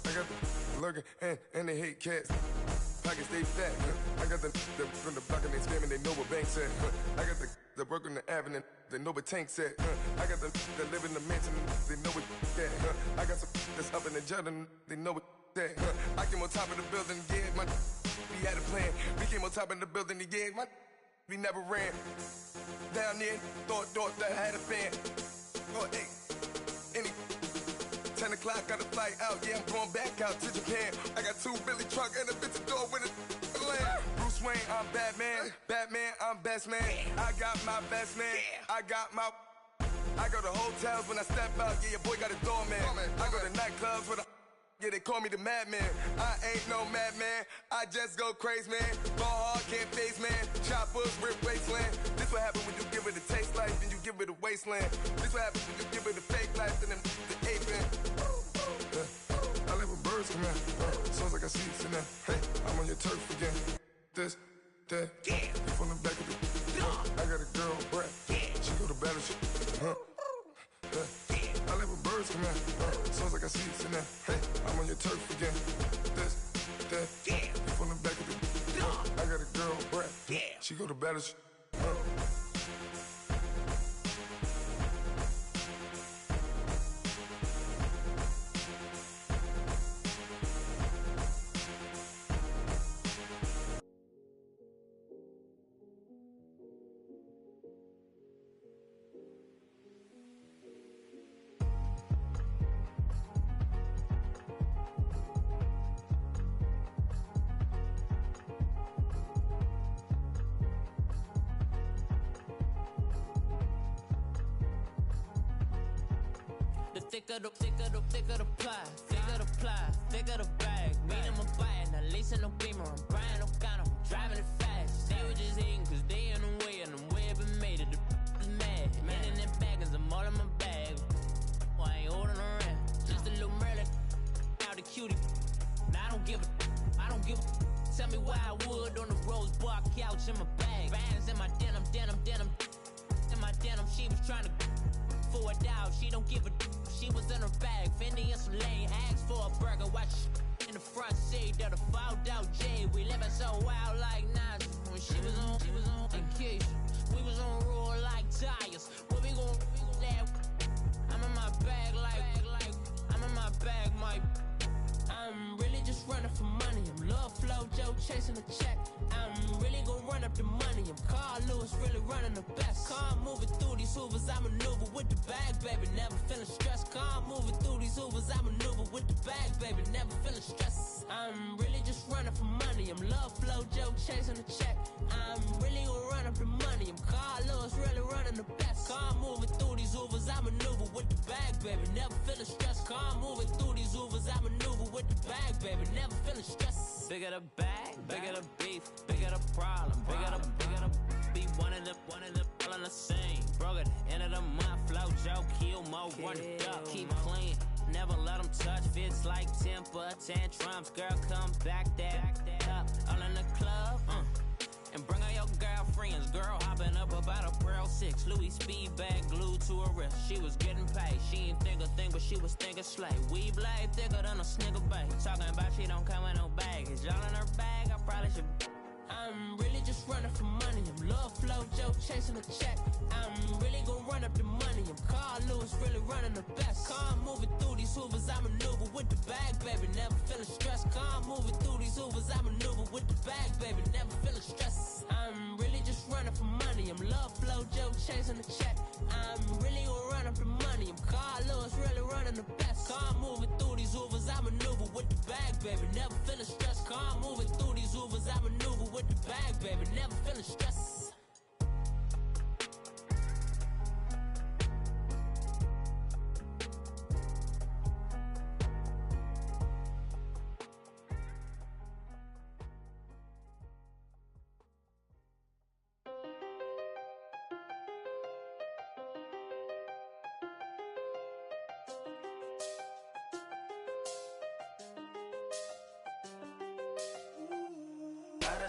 I got the lurking and they hate cats. Pockets stay fat. I got the from the block and they screaming, they know what banks at. I got the work on the avenue, they know what tanks at. I got the live in the mansion, they know what that. I got some that's up in the jet and they know what that. I came on top of the building, yeah, my we had a plan. We came on top of the building, yeah, my we never ran. Down there, thought that I had a fan. Oh, hey, any 10 o'clock, got a flight out, yeah, I'm going back out to Japan. I got 2 Billy truck and a bitch door with a land. Bruce Wayne, I'm Batman. Batman, I'm best man. I got my best man. I got my. I go to hotels when I step out, yeah, your boy got a doorman. I go to nightclubs with a. Yeah, they call me the madman. I ain't no madman. I just go crazy, man. Ball hard, can't face, man. Choppers, rip wasteland. This what happens when you give it a taste life and you give it a wasteland. This what happens when you give it a fake life and then the ape in. I live with birds come in. Sounds like I see it in there. Hey, I'm on your turf again. This, that, you from the back of the. I got a girl, Brad. She go to battle shit. I live with birds come in. Sounds like I see it in there. Hey, I'm on your turf again. This, that, you from the back of the. I got a girl, Brad. She go to battle shit. Thicker the pie, thicker the bag. Mean I'm a buyer, not leasing no beamer. I'm buying no gun, I'm driving it fast. They were just hating cause they in the way and the way I've been made it. The is mad. Man in them baggins, I'm all in my bag. I ain't holding around. Just a little Merlin, out the cutie. Now I don't give a. Tell me why I would on the rose bar couch in my bag. Bands in my denim. In my denim, she was trying to for a doubt. She don't give a. She was in her bag, Fendi and some lane. Asked for a burger, watch in the front seat of the fouled out J. We living so wild like Nazi. When she was on vacation, we was on roll like tires. What we gon' that? I'm in my bag like I'm in my bag, my. I'm really just running for money. I'm Love Flow Joe chasing a check. I'm really gon' run up the money. I'm Carl Lewis, really running the best. Car moving through these hoovers, I maneuver with the bag, baby. Never feeling stressed. Car moving through these hoovers, I maneuver with the bag, baby. Never feeling stressed. I'm really just running for money. I'm Love Flow Joe chasing a check. I'm really gon' run up the money. I'm Carl Lewis, really running the best. Car moving through these hoovers, I maneuver with the bag, baby. Never feeling stressed. Car moving through these hoovers, I maneuver with the bag, baby. Never feeling stressed. Bigger the bag, bigger the beef, bigger the problem, bigger the be one of the all in the same. Broke at the end of the month, Flow Joe, kill more, run it up, keep clean. Never let them touch, fits like temper tantrums. Girl, come back that up, all in the club, and bring all your girlfriends. Girl hopping up about a Pearl 6, Louis speed bag glued to her wrist. She was getting paid, she ain't think a thing, but she was thinking slay. We blade thicker than a snigger bag. Talking about she don't come with no baggage. All in her bag, I probably should. I'm really just running for money. I'm Love Flow Joe chasing a check. I'm really gon' run up the money. I'm Carl Lewis, really running the best. Car moving through these hoovers, I maneuver with the bag, baby. Never feeling stressed. Car moving through these hoovers, I maneuver with the bag, baby. Never feeling stressed. I'm really just running for money. I'm Love Flow Joe chasing a check. I'm really gon' run up the money. I'm Carl Lewis, really running the best. Car moving through these hoovers, I maneuver with the bag, baby. Never feeling stressed. Car moving through these hoovers, I maneuver with the bag, baby. Never feeling stressed.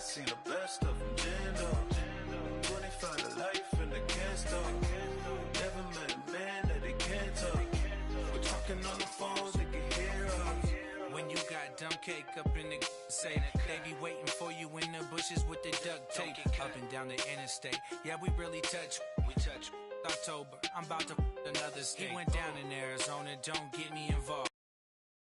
seen the best of them, jammed up. 25 to life and they can't stop. Never met a man that they can't talk. We're talking on the phones, they can hear us. When you got dumb cake up in the say, they be waiting for you in the bushes with the duct tape. Up and down the interstate, yeah, we really touch. We touch. October, I'm about to another state. He went down in Arizona, don't get me involved.